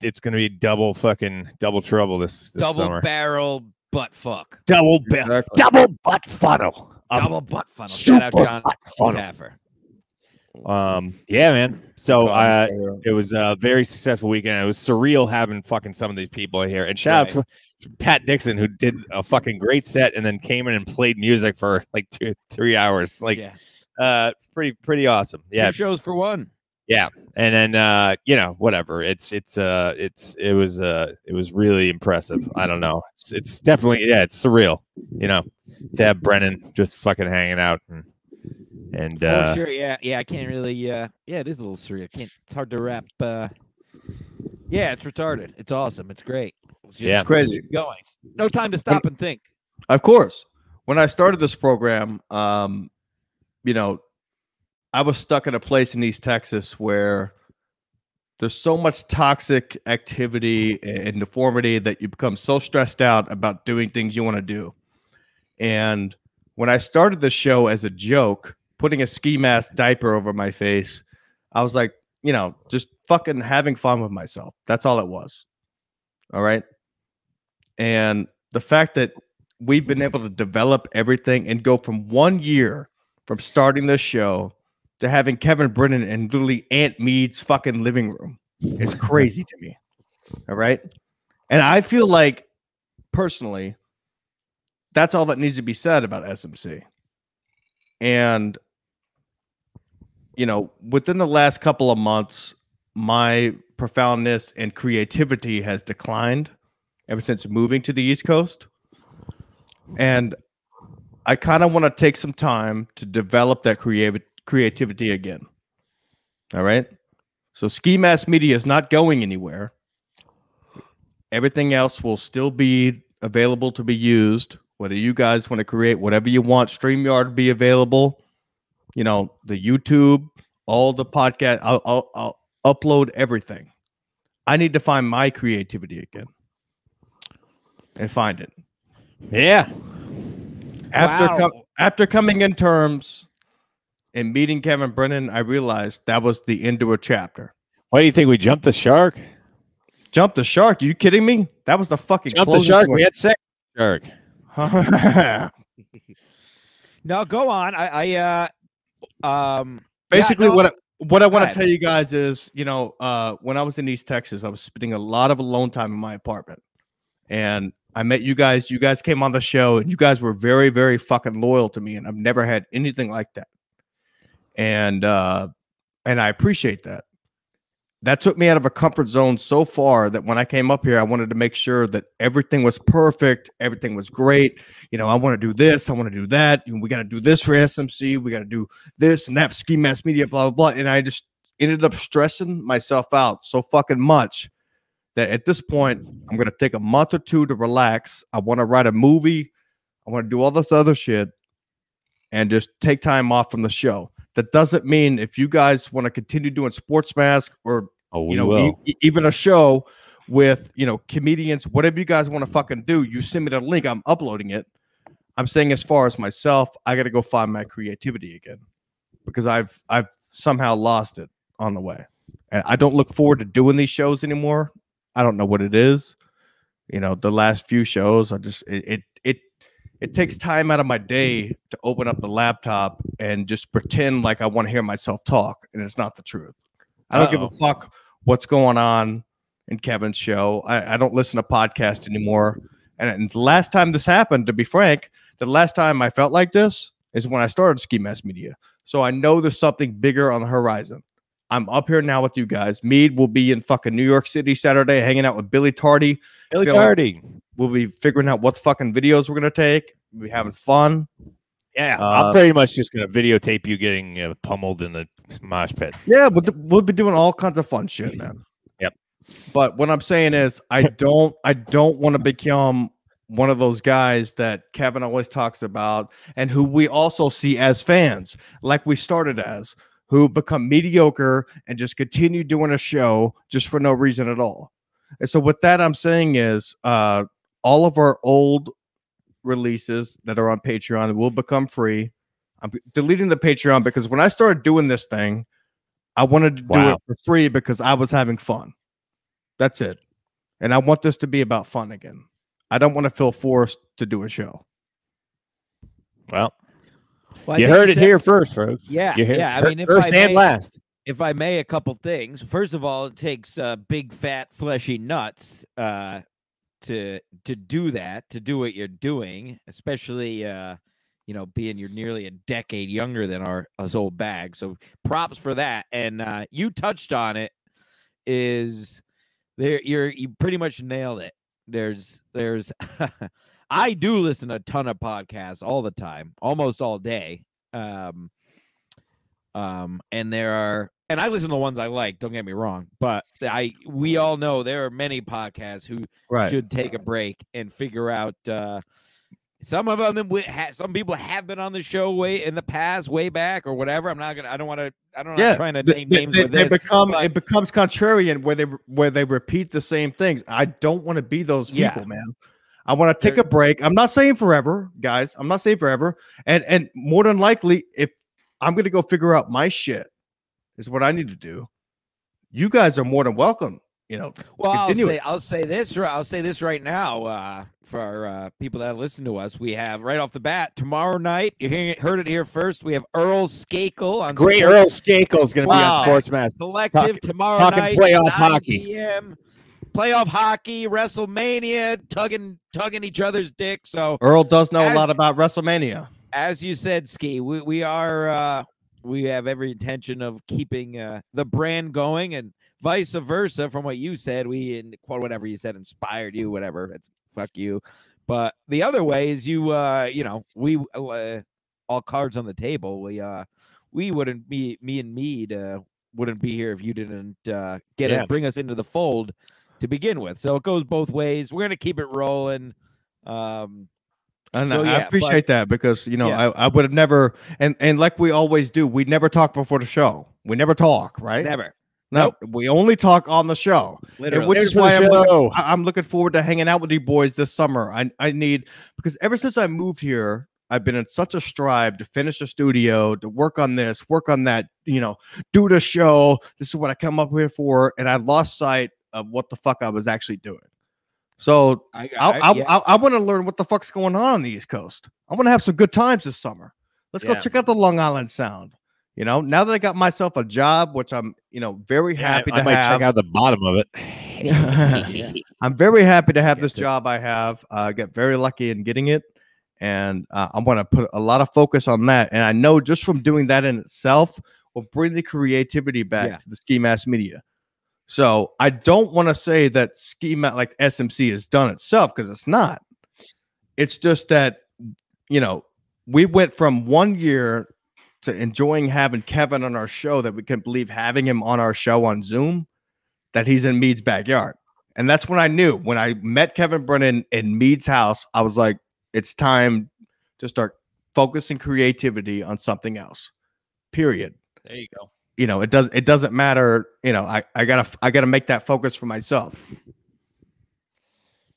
It's gonna be double trouble this summer. Barrel butt fuck. Double butt funnel. Double butt funnel. Super butt funnel. Yeah, man. So it was a very successful weekend. It was surreal having fucking some of these people here. And shout out to Pat Dixon, who did a fucking great set and then came in and played music for like 2-3 hours. Pretty awesome. Yeah, 2 shows for one. Yeah, and then whatever. It was really impressive. I don't know. It's definitely it's surreal. To have Brennan just fucking hanging out and sure. Yeah. I can't really. Yeah, it is a little surreal. It's hard to wrap. Yeah, it's retarded. It's awesome. It's great. It's crazy. Going. No time to stop and think. Of course. When I started this program, I was stuck in a place in East Texas where there's so much toxic activity and deformity that you become so stressed out about doing things you want to do. And when I started the show as a joke, putting a ski mask diaper over my face, I was like, you know, just fucking having fun with myself. That's all it was. All right. And the fact that we've been able to develop everything and go from 1 year from starting this show to having Kevin Brennan in literally Aunt Mead's fucking living room is crazy to me. All right. And I feel like personally, that's all that needs to be said about SMC. And, you know, within the last couple of months, my profoundness and creativity has declined ever since moving to the East Coast. And I kind of want to take some time to develop that creativity again. All right. So Ski Mask Media is not going anywhere. Everything else will still be available to be used. Whether you guys want to create whatever you want, StreamYard will be available. You know, the YouTube, all the podcast. I'll upload everything. I need to find my creativity again and find it. Yeah. After coming in terms and meeting Kevin Brennan, I realized that was the end of a chapter. Why do you think we jumped the shark? Jumped the shark? Are you kidding me? That was the fucking jump the shark. We had sex shark. No, go on. Basically, what I want to tell you guys is, you know, when I was in East Texas, I was spending a lot of alone time in my apartment, and I met you guys. You guys came on the show, and you guys were very, very fucking loyal to me, and I've never had anything like that. And I appreciate that. That took me out of a comfort zone so far that when I came up here, I wanted to make sure that everything was perfect. Everything was great. You know, I want to do this. I want to do that. We got to do this for SMC. We got to do this and that, Ski Mask Media, blah, blah, blah. And I just ended up stressing myself out so fucking much that at this point, I'm going to take a month or two to relax. I want to write a movie. I want to do all this other shit and just take time off from the show. That doesn't mean if you guys want to continue doing Sports Mask or even a show with, you know, comedians, whatever you guys want to fucking do, you send me the link. I'm uploading it. I'm saying as far as myself, I got to go find my creativity again because I've somehow lost it on the way, and I don't look forward to doing these shows anymore. I don't know what it is. You know, the last few shows, it takes time out of my day to open up the laptop and just pretend like I want to hear myself talk, and it's not the truth. I don't give a fuck what's going on in Kevin's show. I don't listen to podcasts anymore. And the last time this happened, to be frank, the last time I felt like this is when I started Ski Mask Media. So I know there's something bigger on the horizon. I'm up here now with you guys. Mead will be in fucking New York City Saturday, hanging out with Billy Tardy. We'll be figuring out what fucking videos we're going to take. We'll be having fun. Yeah, I'm pretty much just going to videotape you getting pummeled in the mosh pit. Yeah, but we'll be doing all kinds of fun shit, man. Yep. But what I'm saying is I don't want to become one of those guys that Kevin always talks about and who we also see as fans, like we started as, who become mediocre and just continue doing a show just for no reason at all. And so what that I'm saying is all of our old releases that are on Patreon will become free. I'm deleting the Patreon because when I started doing this thing, I wanted to do it for free because I was having fun. That's it. And I want this to be about fun again. I don't want to feel forced to do a show. Well, you heard it here first, folks. Yeah, yeah. I mean, first and last. If I may, a couple things. First of all, it takes big, fat, fleshy nuts to do that, to do what you're doing, especially you know, being you're nearly a decade younger than us old bags. So props for that. And you touched on it. Is there? You pretty much nailed it. There's I do listen to a ton of podcasts all the time, almost all day. And there are, and I listen to the ones I like, don't get me wrong, but we all know there are many podcasts who should take a break and figure out, some of them, some people have been on the show way in the past, way back or whatever. I'm not trying to name names with this. It becomes contrarian where they repeat the same things. I don't want to be those people, man. I want to take a break. I'm not saying forever, guys. I'm not saying forever. And more than likely, if I'm going to go figure out my shit is what I need to do. you guys are more than welcome. Well, I'll say this right now for our people that listen to us. We have right off the bat tomorrow night. You heard it here first. We have Earl Skakel on. Earl Skakel is going to be on Sports Mass Collective tomorrow night. Talking playoff hockey. PM. Playoff hockey, WrestleMania, tugging each other's dick. So Earl does know a lot about WrestleMania. As you said, Ski, we have every intention of keeping the brand going, and vice versa from what you said. We whatever you said inspired you, whatever. It's fuck you. But the other way is we all cards on the table. We wouldn't be, me and Mead wouldn't be here if you didn't bring us into the fold to begin with. So it goes both ways. We're gonna keep it rolling. I appreciate that because I would have never and like we always do, we never talk before the show. We never talk, right? Never. No, we only talk on the show, which is why I'm looking forward to hanging out with you boys this summer. I need, because ever since I moved here, I've been in such a stride to finish the studio, to work on this, work on that, do the show. This is what I come up here for, and I lost sight of what the fuck I was actually doing. So I want to learn what the fuck's going on the East Coast. I want to have some good times this summer. Let's go check out the Long Island Sound. Now that I got myself a job, which I'm, very happy to have. I might check out the bottom of it. I'm very happy to have this job I have. I got very lucky in getting it. And I'm going to put a lot of focus on that. And I know just from doing that in itself will bring the creativity back to the Ski Mask Media. So I don't want to say that Ski Mask, like SMC, has done itself, because it's not. It's just that, we went from 1 year to enjoying having Kevin on our show that we couldn't believe having him on our show on Zoom, that he's in Mead's backyard. And that's when I knew. When I met Kevin Brennan in Mead's house, I was like, it's time to start focusing creativity on something else. Period. There you go. It doesn't matter. I gotta make that focus for myself.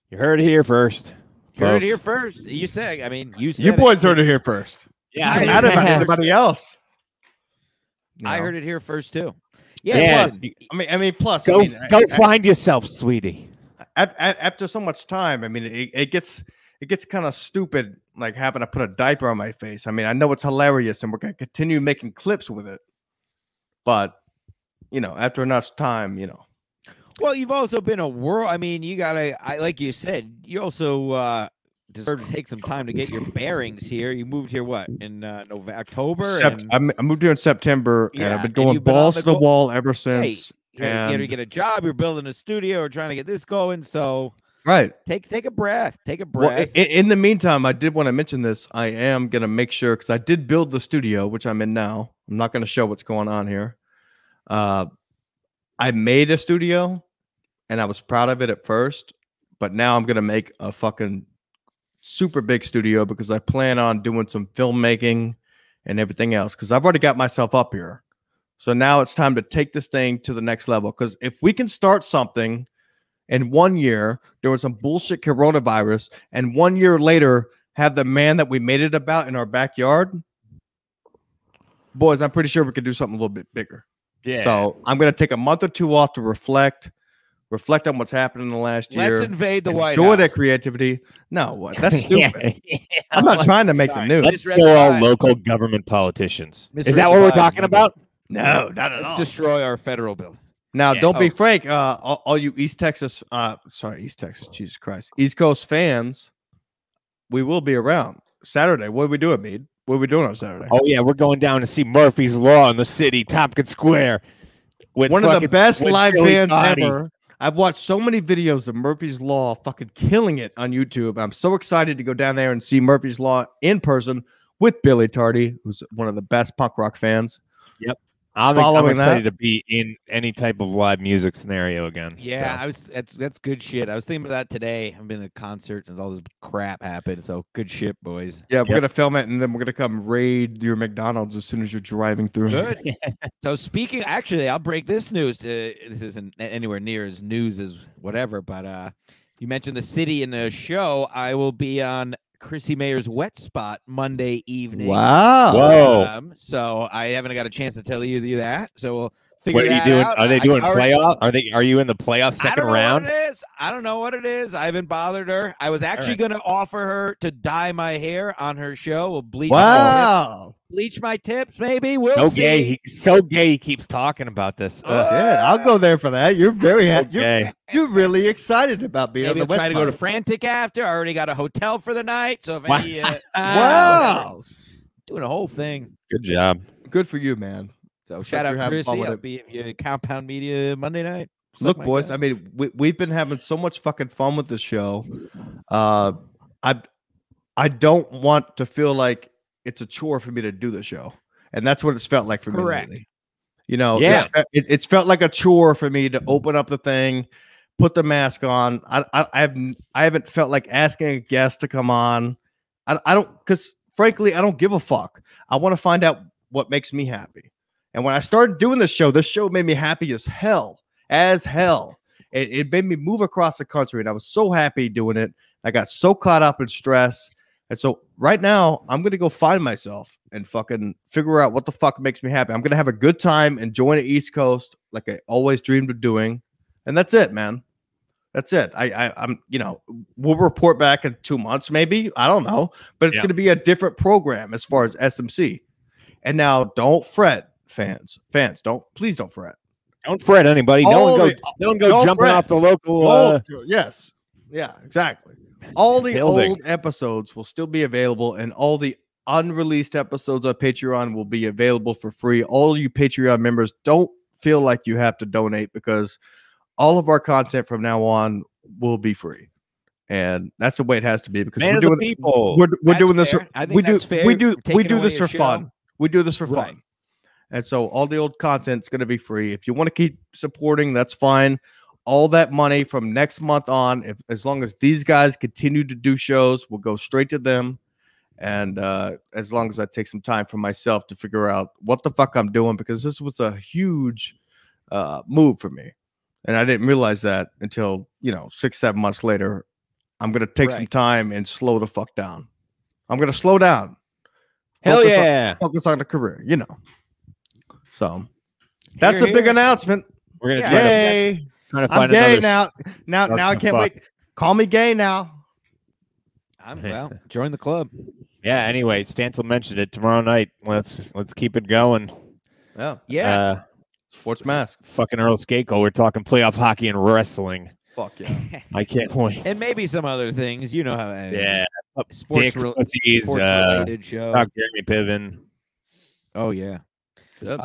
You heard it here first. You heard it here first. You said. You boys heard it here first. Yeah, I heard about anybody else. I heard it here first too. Yeah. Plus, go find yourself, sweetie. After so much time, it gets kind of stupid, like having to put a diaper on my face. I know it's hilarious, and we're gonna continue making clips with it. But after enough time, Well, you've also been a world. You gotta. Like you said, you also deserve to take some time to get your bearings here. You moved here in October? I moved here in September, and I've been going balls to the wall ever since. Hey, you got to get a job. You're building a studio. We're trying to get this going. So take a breath. Take a breath. Well, in the meantime, I did want to mention this. I am gonna make sure, because I did build the studio, which I'm in now. I'm not gonna show what's going on here. I made a studio, and I was proud of it at first, but now I'm gonna make a fucking super big studio, because I plan on doing some filmmaking and everything else, because I've already got myself up here. So now it's time to take this thing to the next level, because if we can start something in 1 year, there was some bullshit coronavirus, and 1 year later have the man that we made it about in our backyard, boys, I'm pretty sure we could do something a little bit bigger. Yeah. So I'm going to take a month or two off to reflect on what's happened in the last year. Let's invade the White House. Enjoy that creativity. No, what? That's stupid. I'm not trying to make the news. Let's kill all local government politicians. Is that what we're talking about? No, not at all. Let's destroy our federal building. Now, don't be frank. All you East Texas, Jesus Christ, East Coast fans, we will be around Saturday. What are we doing, Mead? What are we doing on Saturday? Oh yeah, we're going down to see Murphy's Law in the city, Tompkins Square. With one of the best live bands ever. I've watched so many videos of Murphy's Law fucking killing it on YouTube. I'm so excited to go down there and see Murphy's Law in person with Billy Tardy, who's one of the best punk rock fans. Yep. I'm excited to be in any type of live music scenario again. Yeah, so. That's good shit. I was thinking about that today. I've been at a concert and all this crap happened. So good shit, boys. Yeah, we're gonna film it, and then we're gonna come raid your McDonald's as soon as you're driving through. Good. So actually, I'll break this news. This isn't anywhere near as news as whatever, but you mentioned the city in the show. I will be on Chrissy Mayer's Wet Spot Monday evening. Wow. Whoa. So I haven't got a chance to tell you that. So we'll What are you doing? Are they doing playoff? Are you in the playoff second round? I don't know what it is. I haven't bothered her. I was actually going to offer her to dye my hair on her show. We'll bleach. Wow. Bleach my tips, maybe. We'll see. Gay. He's so gay. He keeps talking about this. Yeah, I'll go there for that. You're very happy. You're really excited about being on the West. Try to go to Frantic after. I already got a hotel for the night. So if any, wow, doing a whole thing. Good job. Good for you, man. So shout out Chrissy. I'll be at your Compound Media Monday night. Look, boys. I mean, we've been having so much fucking fun with this show. I don't want to feel like it's a chore for me to do the show, and that's what it's felt like for me lately. You know, yeah, it's felt like a chore for me to open up the thing, put the mask on. I haven't felt like asking a guest to come on. I don't, because frankly, I don't give a fuck. I want to find out what makes me happy. And when I started doing this show made me happy as hell. It made me move across the country, and I was so happy doing it. I got so caught up in stress. And so right now, I'm going to go find myself and fucking figure out what the fuck makes me happy. I'm going to have a good time, enjoying the East Coast like I always dreamed of doing. And that's it, man. That's it. I'm, you know, we'll report back in 2 months, maybe. I don't know. But it's going to be a different program as far as SMC. And now don't fret. Fans, please don't fret. Don't fret, anybody. No one go jumping off the local. Yes, yeah, exactly. All the old episodes will still be available, and all the unreleased episodes on Patreon will be available for free. All you Patreon members, don't feel like you have to donate, because all of our content from now on will be free, and that's the way it has to be. Because we're doing this. We do this for fun. We do this for fun. And so all the old content's going to be free. If you want to keep supporting, that's fine. All that money from next month on, as long as these guys continue to do shows, will go straight to them. And as long as I take some time for myself to figure out what the fuck I'm doing, because this was a huge move for me. And I didn't realize that until, 6-7 months later. I'm going to take some time and slow the fuck down. I'm going to slow down. Hell yeah. Focus on the career, So that's a big announcement. We're gonna try to find gay now. Now I can't wait. Call me gay now. Join the club. Yeah. Anyway, Stancil mentioned it tomorrow night. Let's keep it going. Yeah. Sports Mask. Fucking Earl Skakel. We're talking playoff hockey and wrestling. Fuck yeah. I can't wait. And maybe some other things. You know how. Sports related show. Talk Jeremy Piven. Oh yeah. There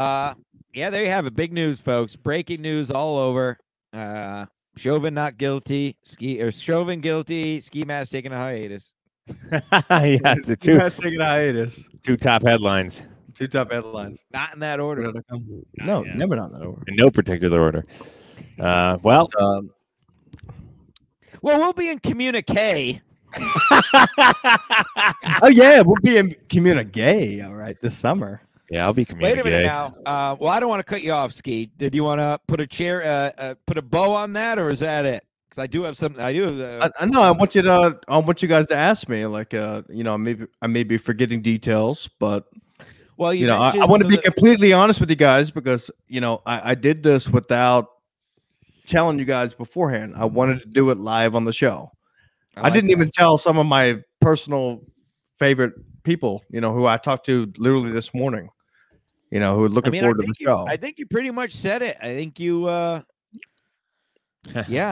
you have it. Big news, folks. Breaking news all over. Chauvin not guilty. Chauvin guilty. Ski Mask taking a hiatus. Taking a hiatus. Two top headlines. Not in that order. No, never not in that order. In no particular order. Well, we'll be in communique. Oh yeah, we'll be in communique. All right, this summer. Yeah, I'll be communicating. Wait a minute now. Well, I don't want to cut you off, Ski. Did you want to put a put a bow on that, or is that it? Because I do have something. I do. I know. I want you guys to ask me. Like, I may be forgetting details, but well, I want to be completely honest with you guys, because I did this without telling you guys beforehand. I wanted to do it live on the show. I didn't even tell some of my personal favorite people, who I talked to literally this morning. Who are looking forward to the show. I think you pretty much said it. I think you, yeah.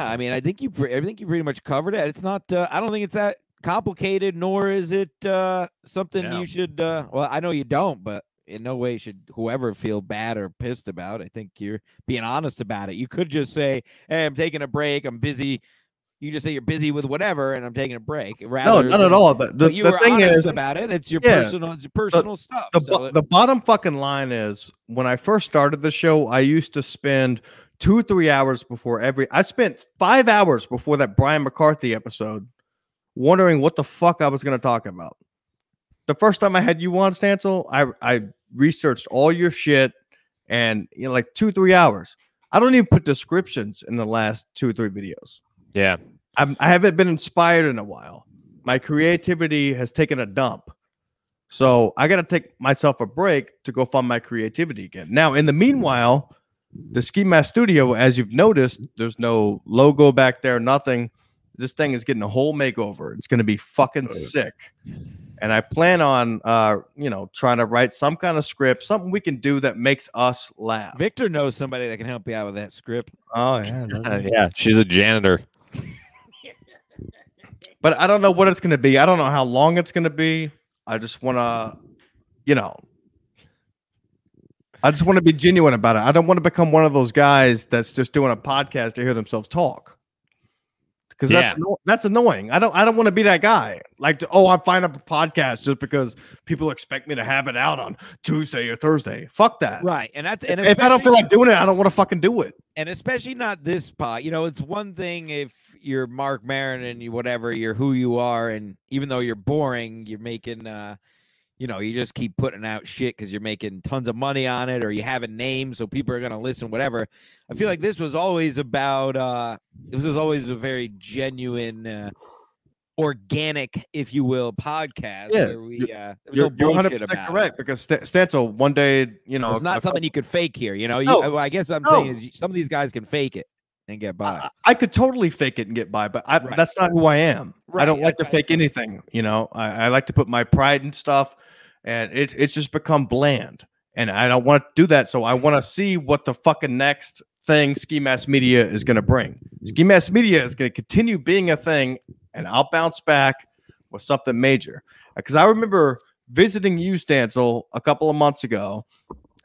I mean, I think you pretty much covered it. It's not. I don't think it's that complicated, nor is it something you should. Well, I know you don't, but in no way should whoever feel bad or pissed about. I think you're being honest about it. You could just say, "Hey, I'm taking a break. I'm busy." You just say you're busy with whatever, and I'm taking a break. No, not at all. The thing is about it. It's your personal stuff. The bottom fucking line is, when I first started the show, I used to spend 2-3 hours before I spent 5 hours before that Brian McCarthy episode, wondering what the fuck I was going to talk about. The first time I had you on, Stancil, I researched all your shit, and like 2-3 hours. I don't even put descriptions in the last 2 or 3 videos. Yeah, I haven't been inspired in a while. My creativity has taken a dump. So I got to take myself a break to go find my creativity again. Now, in the meanwhile, the Ski Mask Studio, as you've noticed, there's no logo back there, nothing. This thing is getting a whole makeover. It's going to be fucking sick. And I plan on, trying to write some kind of script, something we can do that makes us laugh. Victor knows somebody that can help you out with that script. Oh, yeah. Yeah, she's a janitor. But I don't know what it's going to be. I don't know how long it's going to be. I just want to, I just want to be genuine about it. I don't want to become one of those guys that's just doing a podcast to hear themselves talk. Because that's annoying. I don't want to be that guy. Like, I'm fine up a podcast just because people expect me to have it out on Tuesday or Thursday. Fuck that. Right. And if I don't feel like doing it, I don't want to fucking do it. And especially not this pod. It's one thing if you're Mark Maron and you're who you are, and even though you're boring, you're making you just keep putting out shit because you're making tons of money on it, or you have a name so people are going to listen, whatever. I feel like this was always about, this was always a very genuine, organic, if you will, podcast. Yeah, where we, you're 100% correct, because Stancil, one day, it's not something you could fake here. I guess what I'm saying is some of these guys can fake it and get by. I could totally fake it and get by, but that's not who I am. Right. I don't like to fake anything. I like to put my pride and stuff. And it's just become bland, and I don't want to do that. So I want to see what the fucking next thing Ski Mask Media is going to bring. Ski Mask Media is going to continue being a thing, and I'll bounce back with something major. Because I remember visiting you, Stancil, a couple of months ago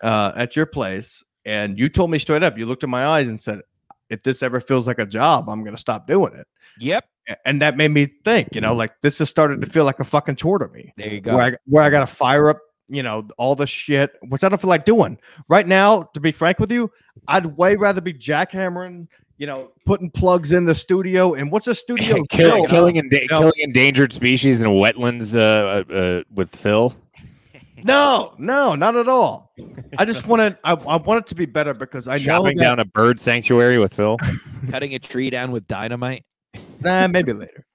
at your place, and you told me straight up, you looked in my eyes and said, if this ever feels like a job, I'm going to stop doing it. Yep. And that made me think, like this has started to feel like a fucking chore to me. There you go. Where I got to fire up, all the shit, which I don't feel like doing right now. To be frank with you, I'd way rather be jackhammering, putting plugs in the studio. And what's a studio? Killing endangered species in wetlands with Phil. No, not at all. I just wanted, I want it to be better because I know chopping down a bird sanctuary with Phil, cutting a tree down with dynamite. Nah, maybe later.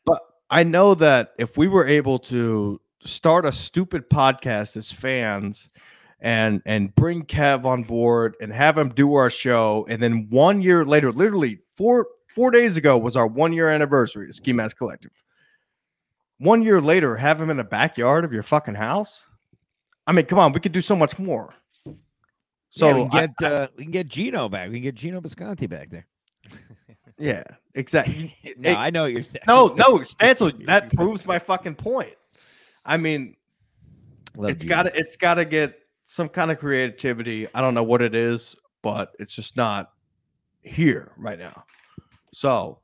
But I know that if we were able to start a stupid podcast as fans and bring Kev on board and have him do our show, and then 1 year later, literally four days ago was our 1 year anniversary of Ski Mask Collective. 1 year later, have him in the backyard of your fucking house. I mean, come on, we could do so much more. So we can get Gino back. We can get Gino Bisconti back there. Yeah, exactly. No, I know what you're saying. No, Stancil, that proves my fucking point. I mean, it's got to get some kind of creativity. I don't know what it is, but it's just not here right now. So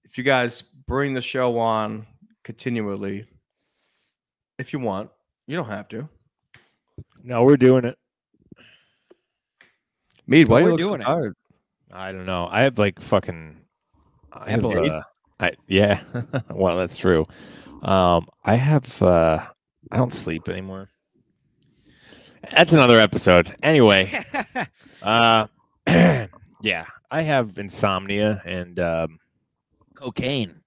if you guys bring the show on continually, if you want, you don't have to. No, we're doing it. Mead, why are you doing it? I don't know. I have like fucking. Well, that's true. I have. I don't sleep anymore. That's another episode. Anyway. Yeah, I have insomnia and cocaine.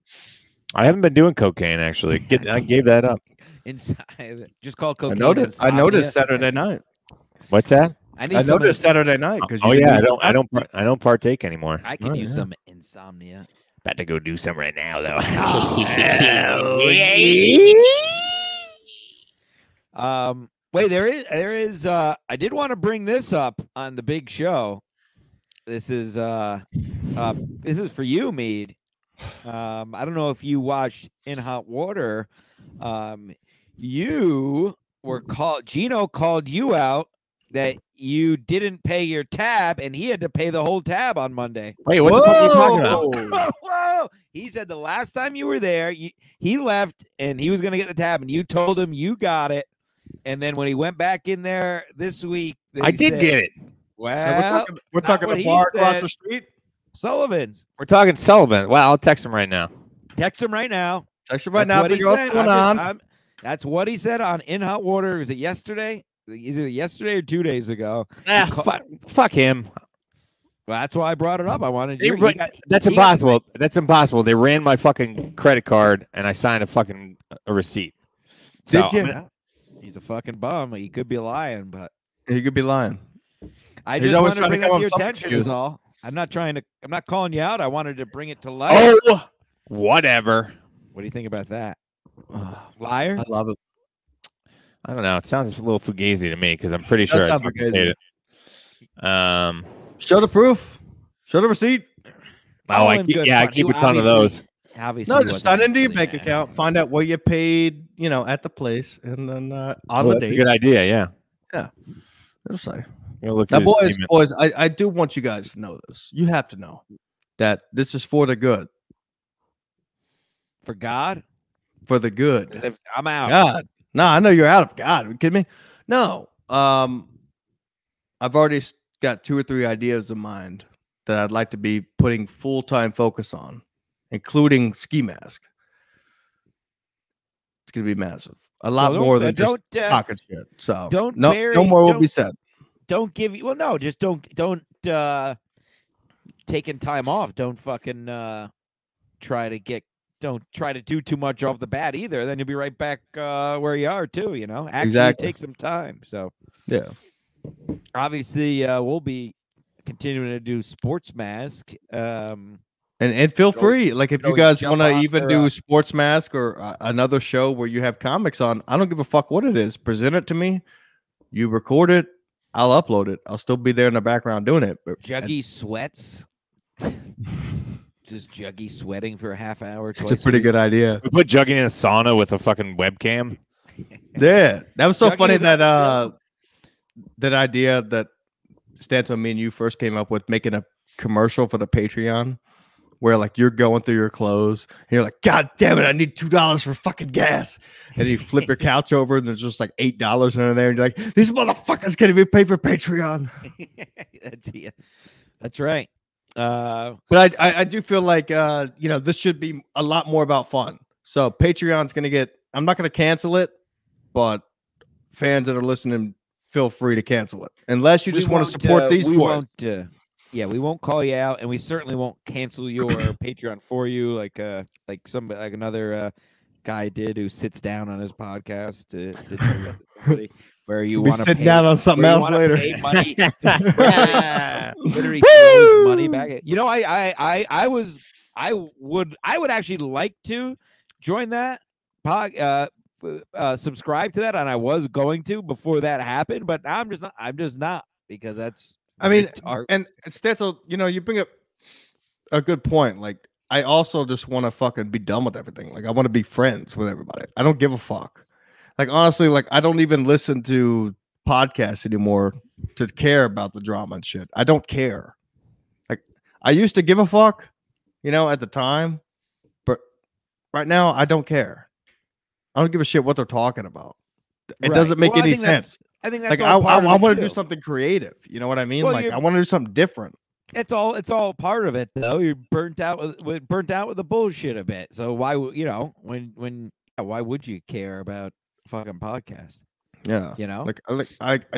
I haven't been doing cocaine actually. I gave that up. Just call cocaine. I noticed Saturday night. What's that? I noticed Saturday night because I don't partake anymore. I can use some insomnia. About to go do some right now though. Wait, there is I did want to bring this up on the big show. This is for you, Mead. I don't know if you watched In Hot Water. You were called. Gino called you out that you didn't pay your tab, and he had to pay the whole tab on Monday. Wait, what the fuck are you talking about? Whoa! He said the last time you were there, he left, and he was going to get the tab, and you told him you got it. And then when he went back in there this week, I did get it. Well, we're talking a bar across the street. Sullivan's. We're talking Sullivan. Well, I'll text him right now. Text him right now. What's going on? That's what he said on In Hot Water. Was it yesterday? Is it yesterday or 2 days ago? Fuck him. Well, that's why I brought it up. I wanted that's impossible. That's impossible. They ran my fucking credit card and I signed a receipt. Did you? He's a fucking bum. He could be lying, but he could be lying. I just wanted to bring that to your attention is all. I'm not calling you out. I wanted to bring it to light. Oh, whatever. What do you think about that? Liar? I love it. I don't know. It sounds a little fugazi to me because I'm pretty sure I hate it. Show the proof. Show the receipt. Oh, I keep a ton of those. Obviously, no, just sign into your bank account, find out what you paid, at the place, and then on the date. Good idea, yeah. Yeah. Just say. Now, boys, I do want you guys to know this. You have to know that this is for the good. For God? For the good. I'm out. God. No, I know you're out of God. Are you kidding me? No. I've already got 2 or 3 ideas in mind that I'd like to be putting full-time focus on, including Ski Mask. It's going to be massive. A lot more than just talking shit. So no more will be said. Don't give you. Well, no, just don't taking time off. Don't fucking don't try to do too much off the bat either. Then you'll be right back where you are too. Actually take some time. So yeah, obviously we'll be continuing to do Sports Mask. And feel free, like if you guys want to even do Sports Mask or another show where you have comics on, I don't give a fuck what it is. Present it to me. You record it. I'll upload it. I'll still be there in the background doing it. Juggy sweats. Just Juggy sweating for a half hour. It's a pretty good idea. We put Juggy in a sauna with a fucking webcam. Yeah, that was so funny that that idea that Stanto, me and you first came up with, making a commercial for the Patreon, where like you're going through your clothes and you're like, God damn it, I need $2 for fucking gas. And you flip your couch over and there's just like $8 under there. And you're like, these motherfuckers can't even pay for Patreon. That's right. But I do feel like, this should be a lot more about fun. So Patreon's going to get, I'm not going to cancel it, but fans that are listening, feel free to cancel it. Unless you just want to support these boys. Yeah, we won't call you out, and we certainly won't cancel your Patreon for you, like another guy did who sits down on his podcast to somebody where you want to sit down on something else later. Pay money, literally throws money back. I would actually like to join that subscribe to that, and I was going to before that happened, but I'm just not because that's. I mean, and Stetzel, you bring up a good point. Like, I also just want to fucking be done with everything. Like, I want to be friends with everybody. I don't give a fuck. Like, honestly, like, I don't even listen to podcasts anymore to care about the drama and shit. I don't care. Like, I used to give a fuck, at the time, but right now I don't care. I don't give a shit what they're talking about. It doesn't make any sense. I think that's like I want to do something creative. You know what I mean? Well, like I want to do something different. It's all part of it, though. You're burnt out with the bullshit a bit. So why why would you care about fucking podcast? Yeah,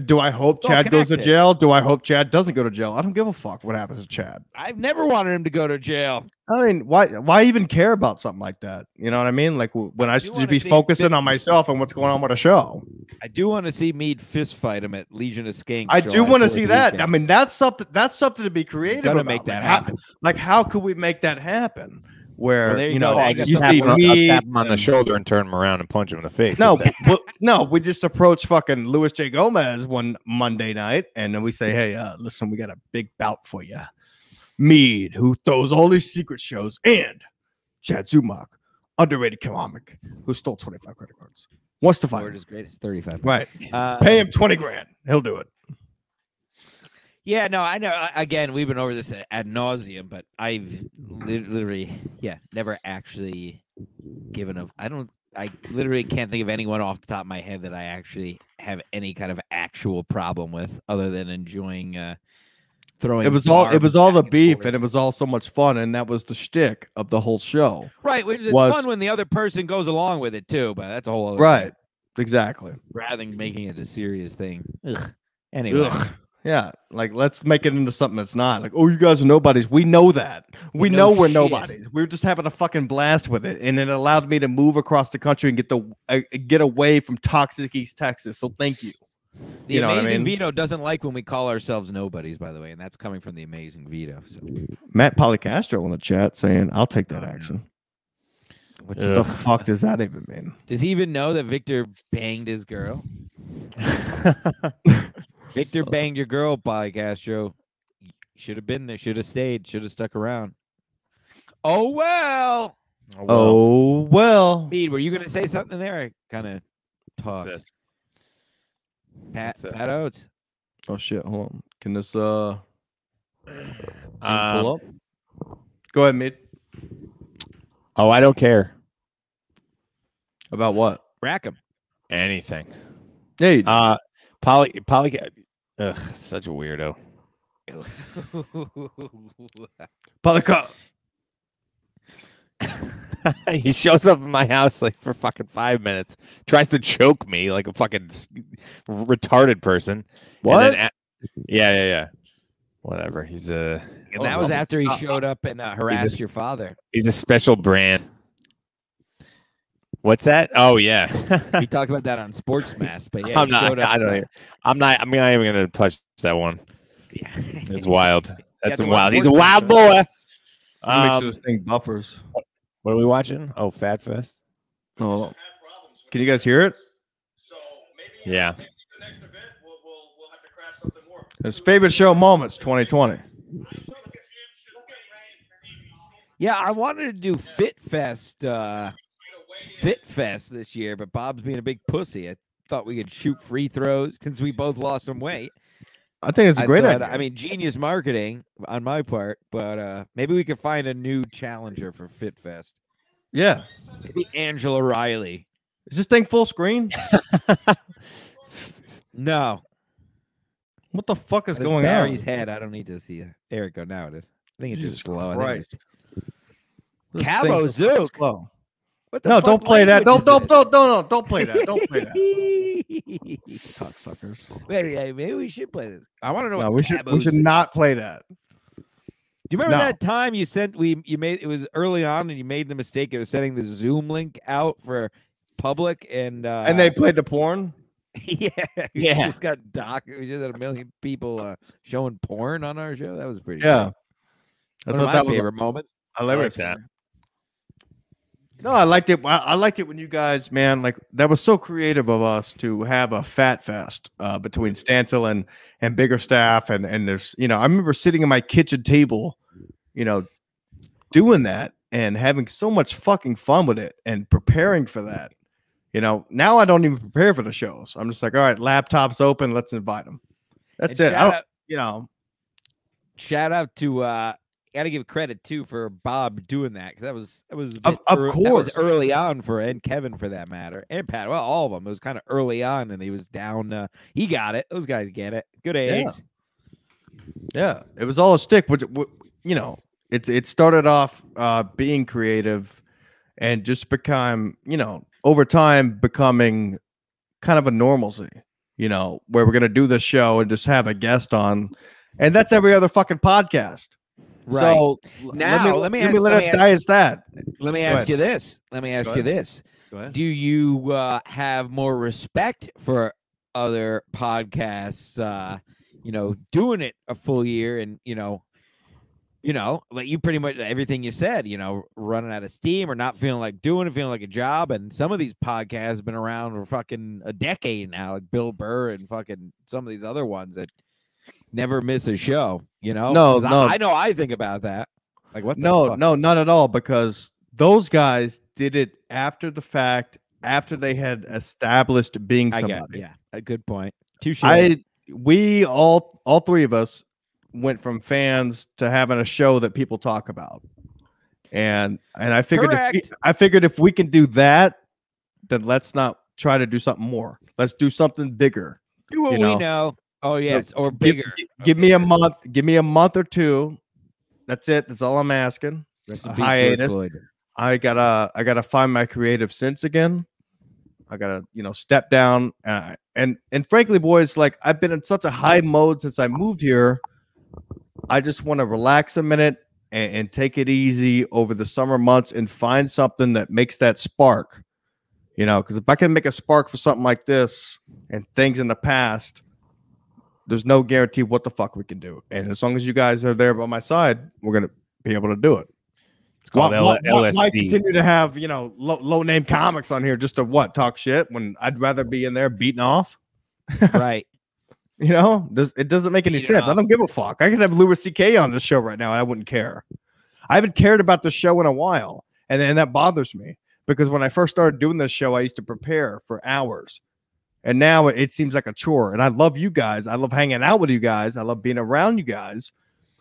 do I hope Chad goes to jail? Do I hope Chad doesn't go to jail? I don't give a fuck what happens to Chad. I've never wanted him to go to jail. I mean, why even care about something like that? You know what I mean? Like when I should be focusing on myself and what's going on with a show. I do want to see Mead fist fight him at Legion of Skanks. I do want to see that. I mean, that's something to be creative about. Make that happen. How could we make that happen? Where I just tap him on the shoulder and turn him around and punch him in the face. No, we just approach fucking Louis J. Gomez one Monday night, and then we say, "Hey, listen, we got a big bout for you, Mead, who throws all these secret shows, and Chad Zumock, underrated comic, who stole 25 credit cards, wants to fight. His greatest 35. Right, pay him $20,000, he'll do it." Yeah, no, I know. Again, we've been over this ad nauseum, but I've literally, never actually given a. I literally can't think of anyone off the top of my head that I actually have any kind of actual problem with, other than enjoying throwing. It was all the beef, and it was all so much fun, and that was the shtick of the whole show. Right, it's fun when the other person goes along with it too, but that's a whole other thing. Exactly. Rather than making it a serious thing. Ugh. Anyway. Ugh. Yeah, like let's make it into something that's not. Like, oh, you guys are nobodies. We know that. We know we're nobodies. We were just having a fucking blast with it, and it allowed me to move across the country and get away from toxic East Texas. So thank you. The Amazing Vito doesn't like when we call ourselves nobodies, by the way, and that's coming from the Amazing Vito. So. Matt Policastro in the chat saying, "I'll take that action." What the fuck does that even mean? Does he even know that Victor banged his girl? Victor banged your girl, Policastro. Should have been there. Should have stayed. Should have stuck around. Oh well. Oh well. Mead, were you going to say something there? I kind of talked. Pat Oates. Oh shit! Hold on. Can this pull up? Go ahead, Mead. Oh, I don't care about what. Rackham. Anything. Hey. Poly. Such a weirdo. Polyca. He shows up in my house like for fucking 5 minutes, tries to choke me like a fucking retarded person. What? Yeah. Whatever. He's a. And that was after he showed up and harassed your father. He's a special brand. What's that? Oh yeah. We talked about that on Sports Mass, but yeah, I'm not even gonna touch that one. Yeah. It's wild. That's wild. He's a wild boy. Make sure this thing buffers. What are we watching? Oh, Fat Fest. Oh, can you guys hear it? Yeah. His favorite show moments 2020. Yeah, I wanted to do Fit Fest this year, but Bob's being a big pussy. I thought we could shoot free throws since we both lost some weight. I think it's a great idea. I mean, genius marketing on my part, but maybe we could find a new challenger for Fit Fest. Yeah. Maybe Angela Riley. Is this thing full screen? No. What the fuck is going Barry's on? head. I don't need to see it. There it go. Now it is. I think it's just slow. Right. Cabo Zook. Slow. No, don't play that. Don't play that. Don't play that. Cocksuckers. Wait, maybe we should play this. I want to know. No, we should not play that. Do you remember that time you sent? You made it was early on, and you made the mistake of sending the Zoom link out for public, and they played the porn. Yeah. We just got we just had a million people showing porn on our show. That was pretty. Yeah, one of my favorite moments. I like that. No, I liked it. I liked it when you guys, man, like that was so creative of us to have a Fat Fest between Stancil and Biggerstaff, and there's, I remember sitting at my kitchen table, doing that and having so much fucking fun with it and preparing for that. Now I don't even prepare for the shows. I'm just like, all right, laptops open, let's invite them. That's it. Shout out to. Got to give credit too for Bob doing that, because that was of course that was early on and Kevin for that matter, and Pat. Well, all of them. It was kind of early on, and he was down. He got it. Those guys get it. Good eggs. Yeah, it was all a stick. Which it started off being creative, and just become over time becoming kind of a normalcy. Where we're gonna do this show and just have a guest on, and that's every other fucking podcast. Right. So now let me ask you this. Let me ask you this. Go ahead. Do you have more respect for other podcasts, doing it a full year and, like you pretty much everything you said, running out of steam or not feeling like doing it, feeling like a job. And some of these podcasts have been around for fucking a decade now, like Bill Burr and fucking some of these other ones that never miss a show, No. I know I think about that. Like what? No, not at all. Because those guys did it after the fact, after they had established being somebody. A good point. Touche. We all three of us went from fans to having a show that people talk about, and I figured if we can do that, then let's not try to do something more. Let's do something bigger. Do what we know. Oh yes, so or bigger. Give me a month. Give me a month or two. That's it. That's all I'm asking. A hiatus. I gotta find my creative sense again. I gotta step down. And frankly, boys, like I've been in such a high mode since I moved here. I just want to relax a minute and take it easy over the summer months and find something that makes that spark. You know, because if I can make a spark for something like this and things in the past, there's no guarantee what the fuck we can do. And as long as you guys are there by my side, we're gonna be able to do it. It's called LSD. Why continue to have, you know, low name comics on here just to talk shit when I'd rather be in there beating off? Right. You know, it doesn't make any sense. I don't give a fuck. I could have Louis C.K. on the show right now and I wouldn't care. I haven't cared about the show in a while, and that bothers me because when I first started doing this show, I used to prepare for hours, and now it seems like a chore. And I love you guys. I love hanging out with you guys. I love being around you guys.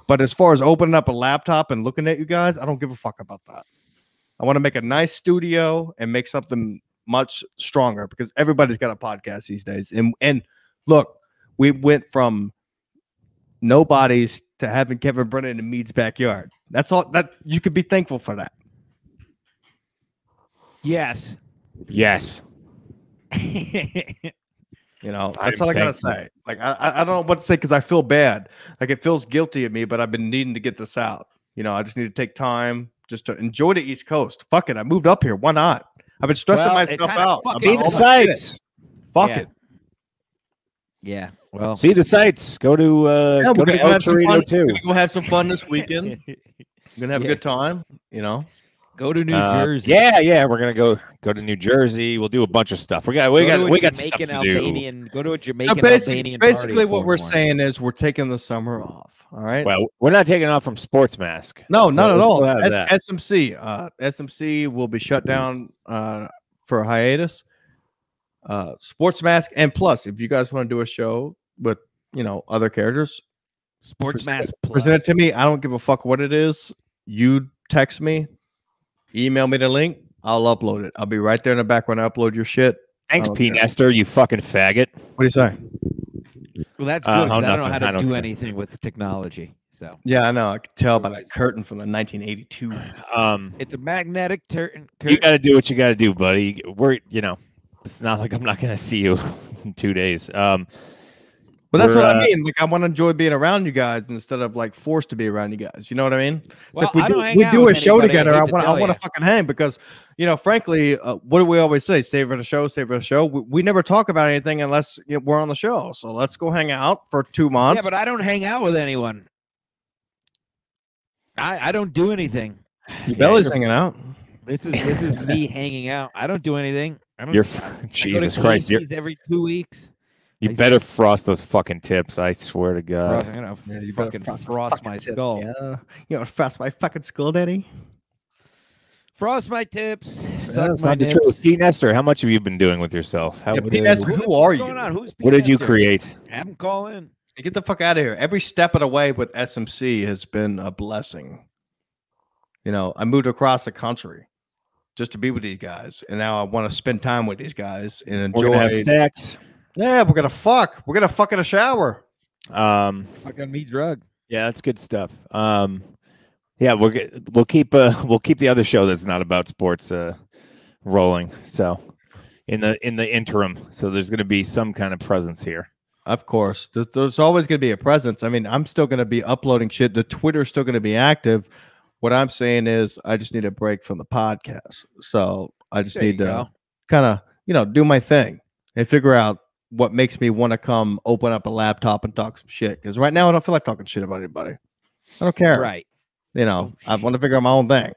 But as far as opening up a laptop and looking at you guys, I don't give a fuck about that. I want to make a nice studio and make something much stronger because everybody's got a podcast these days. And look, we went from nobodies to having Kevin Brennan in Mead's backyard. That's all that you could be thankful for that. Yes. Yes. You know, that's all I gotta say. Like, I don't know what to say because I feel bad. Like, it feels guilty of me, but I've been needing to get this out. You know, I just need to take time just to enjoy the East Coast. Fuck it, I moved up here. Why not? I've been stressing myself out. See the sights. Fuck it. Yeah. Well, see the sights. Go to El Torito too. Go have some fun this weekend. We're gonna have a good time. You know. Go to New Jersey. Yeah, we're gonna go to New Jersey. We'll do a bunch of stuff. We got stuff to Albanian. Go to a Jamaican Albanian. Basically, what we're morning. saying is we're taking the summer off. All right. Well, we're not taking off from Sports Mask. No, not at all. SMC. SMC will be shut down for a hiatus. Sports Mask and Plus. If you guys want to do a show with other characters, Sports Mask Plus. Present it to me. I don't give a fuck what it is. You text me. Email me the link. I'll upload it. I'll be right there in the background. Upload your shit. Thanks, P. Nestor, you fucking faggot. What do you say? Well, that's good. I don't know how to do anything with technology. So yeah, I know. I could tell by that curtain from the 1982. It's a magnetic curtain. You got to do what you got to do, buddy. It's not like I'm not going to see you in 2 days. But that's what I mean. Like, I want to enjoy being around you guys instead of like forced to be around you guys. You know what I mean? It's well, like we do a show together. I want to fucking hang because, frankly, what do we always say? Savor the show, savor the show. We never talk about anything unless we're on the show. So let's go hang out for 2 months. Yeah, but I don't hang out with anyone. I don't do anything. Belly's hanging out. This is me hanging out. I don't do anything. Jesus Christ! Every 2 weeks. You better frost those fucking tips. I swear to God. I'm gonna fucking frost my skull. Yeah. You know, frost my fucking skull, Daddy. Frost my tips. That's not the truth. P. Nestor, how much have you been doing with yourself? P. Nestor, who are you? What did you create? Have him call in. Hey, get the fuck out of here. Every step of the way with SMC has been a blessing. I moved across the country just to be with these guys, and now I want to spend time with these guys and enjoy. We're gonna have sex. Yeah, we're gonna fuck. We're gonna fuck in a shower. Fuck on me, drug. Yeah, that's good stuff. Yeah, we'll keep the other show that's not about sports rolling. So in the interim, so there's gonna be some kind of presence here. Of course, there's always gonna be a presence. I mean, I'm still gonna be uploading shit. The Twitter's still gonna be active. What I'm saying is, I just need a break from the podcast. So I just need to kind of do my thing and figure out what makes me want to come open up a laptop and talk some shit. Because right now I don't feel like talking shit about anybody. I don't care. Right. I want to figure out my own thing.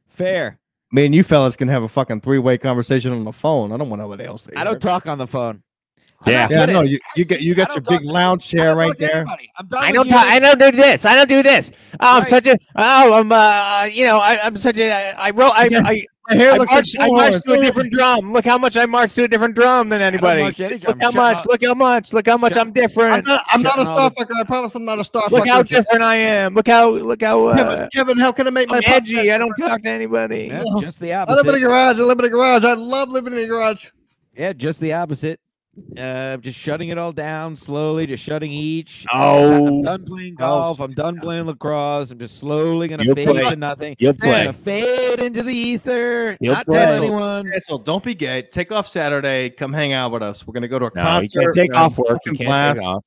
Fair. Me and you fellas can have a fucking 3-way conversation on the phone. I don't want nobody else to hear. I don't talk on the phone. Yeah, no, you got your big lounge chair right there. I don't do this. I don't do this. Oh, I'm such a. Oh, I'm. I'm such a. I marched to a different drum. Look how much I marched to a different drum than anybody. Look how much. Look how much I'm different. I'm not a starfucker. I promise I'm not a starfucker. Look how different I am. Look how. Kevin, how can I make my edgy? I don't talk to anybody. Yeah, just the opposite. I live in a garage. I love living in a garage. Yeah, just the opposite. Just shutting it all down slowly, just shutting each. Oh, I'm done playing golf. I'm done playing lacrosse. I'm just slowly gonna fade into nothing. You'll play. Gonna fade into the ether. Not tell anyone. So don't be gay. Take off Saturday. Come hang out with us. We're gonna go to a concert. You can't take off work. You can't take off.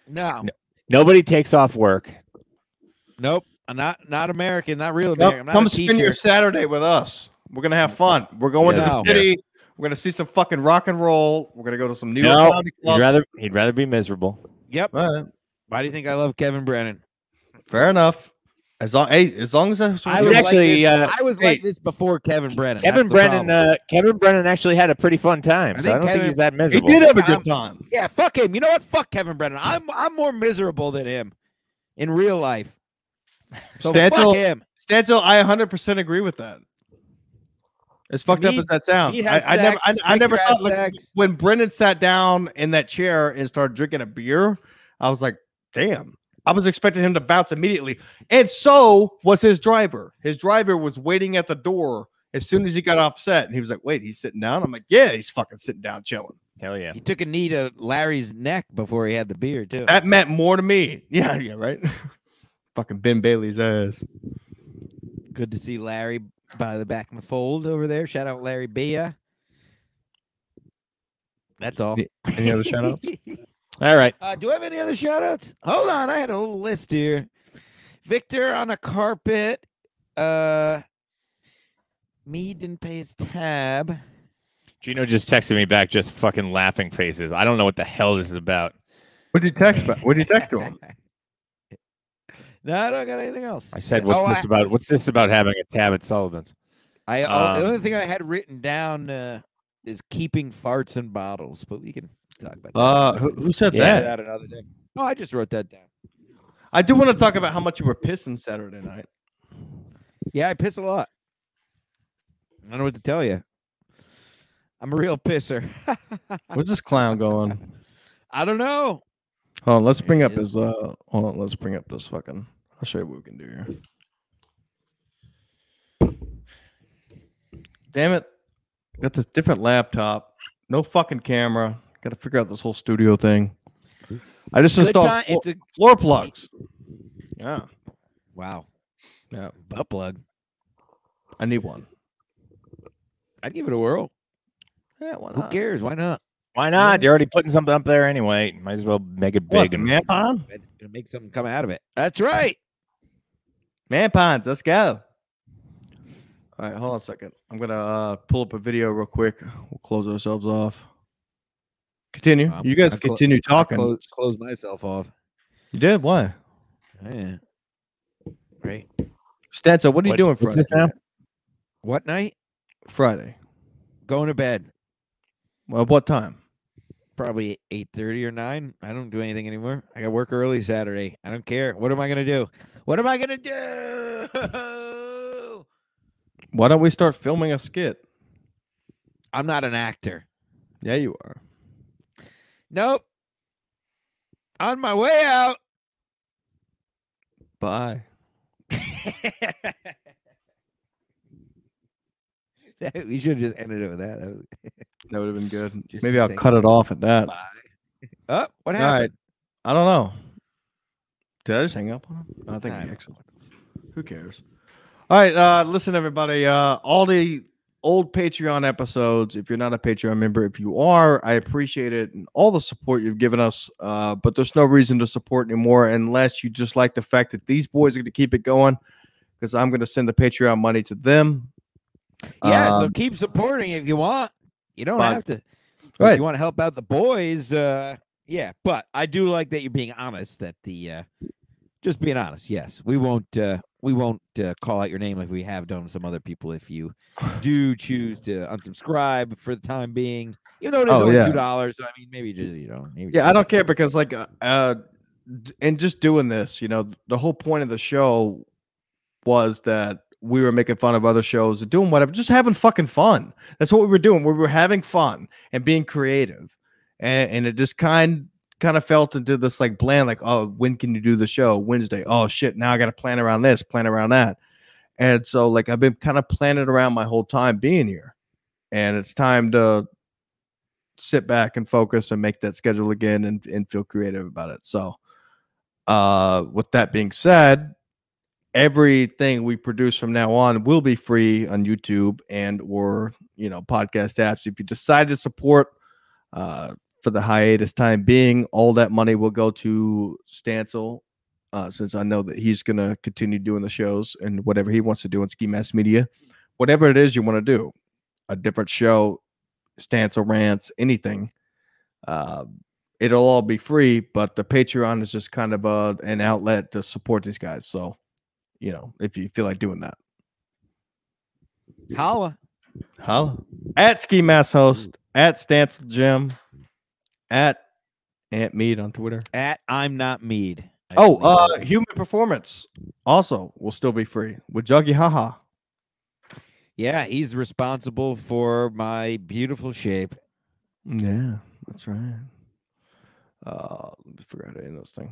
No. Nobody takes off work. Nope. I'm not American. Not real American. Come spend your Saturday with us. We're gonna have fun. We're going to the city. We're gonna see some fucking rock and roll. We're gonna go to some New York comedy clubs. He'd rather be miserable. Yep. Why do you think I love Kevin Brennan? Fair enough. As long as I was actually I was like this before Kevin Brennan. Kevin Brennan actually had a pretty fun time. So I don't think he's that miserable. He did have a good time. Yeah, fuck him. You know what? Fuck Kevin Brennan. I'm more miserable than him in real life. So fuck him. Stancil, I 100% agree with that. As fucked up as that sounds, I never thought like, when Brennan sat down in that chair and started drinking a beer, I was like, damn. I was expecting him to bounce immediately. And so was his driver. His driver was waiting at the door as soon as he got off set. And he was like, wait, he's sitting down? I'm like, yeah, he's fucking sitting down, chilling. Hell yeah. He took a knee to Larry's neck before he had the beer, too. That meant more to me. Yeah, right? Fucking Ben Bailey's ass. Good to see Larry by the back of the fold over there. Shout out Larry Bia. That's all. Any other shout outs? All right. Do I have any other shout outs? Hold on. I had a little list here. Victor on a carpet. Me didn't pay his tab. Gino just texted me back, just fucking laughing faces. I don't know what the hell this is about. What did you text about? What did you text to him? No, I don't got anything else. I said, What's this about having a tab at Sullivan's? The only thing I had written down is keeping farts in bottles, but we can talk about that. Who said that? Another day. Oh, I just wrote that down. I do want to talk about how much you were pissing Saturday night. Yeah, I piss a lot. I don't know what to tell you. I'm a real pisser. Where's this clown going? I don't know. Hold on, let's bring up his hold on, let's bring up this fucking. I'll show you what we can do here. Damn it. Got this different laptop. No fucking camera. Got to figure out this whole studio thing. I just installed floor plugs. Yeah. Wow. Yeah. Butt plug. I need one. I'd give it a whirl. Yeah, why not? Who cares? Why not? Why not? You're already putting something up there anyway. Might as well make it big. Man pond? Make something come out of it. That's right. Man ponds. Let's go. All right, hold on a second. I'm gonna pull up a video real quick. We'll close ourselves off. Continue. You guys continue talking. Close myself off. You did? Why? Yeah. Right. Stanza, what are you doing Friday? What night? Friday. Going to bed. Well, what time? Probably 8:30 or 9. I don't do anything anymore. I got work early Saturday. I don't care. What am I gonna do? What am I gonna do? Why don't we start filming a skit? I'm not an actor. Yeah, you are. Nope. On my way out. Bye. We should have just ended it with that. That would have been good. Maybe I'll cut it off at that. Bye. Oh, what happened? Right. I don't know. Did I just hang up on him? I think excellent. Who cares? All right, listen, everybody. All the old Patreon episodes. If you're not a Patreon member, if you are, I appreciate it and all the support you've given us. But there's no reason to support anymore unless you just like the fact that these boys are going to keep it going, because I'm going to send the Patreon money to them. Yeah, so keep supporting if you want. You don't have to. Right. If you want to help out the boys, yeah. But I do like that you're being honest. That just being honest. Yes, we won't call out your name like we have done with some other people. If you do choose to unsubscribe for the time being, even though it is only $2. I mean, maybe just maybe. Yeah, I don't care, because like and just doing this, the whole point of the show was that we were making fun of other shows and doing whatever, just having fucking fun. That's what we were doing. We were having fun and being creative, and it just kind of felt into this like bland, like, oh, when can you do the show? Wednesday. Oh shit, now I got to plan around this, plan around that. And so like I've been kind of planning around my whole time being here, and it's time to sit back and focus and make that schedule again and feel creative about it. So with that being said, everything we produce from now on will be free on YouTube and or podcast apps. If you decide to support for the hiatus time being, all that money will go to Stancil, since I know that he's gonna continue doing the shows and whatever he wants to do on Ski Mask Media. whatever it is you want to do, a different show, stance or rants, anything. It'll all be free, but the Patreon is just kind of an outlet to support these guys. So, you know, if you feel like doing that, holla. At Ski Mask Host, at Stancil Jim, at Ant Mead on Twitter, at I'm Not Mead. Human Performance also will still be free with Juggy Haha. Yeah, he's responsible for my beautiful shape. Yeah, that's right. Let me figure out any of those things.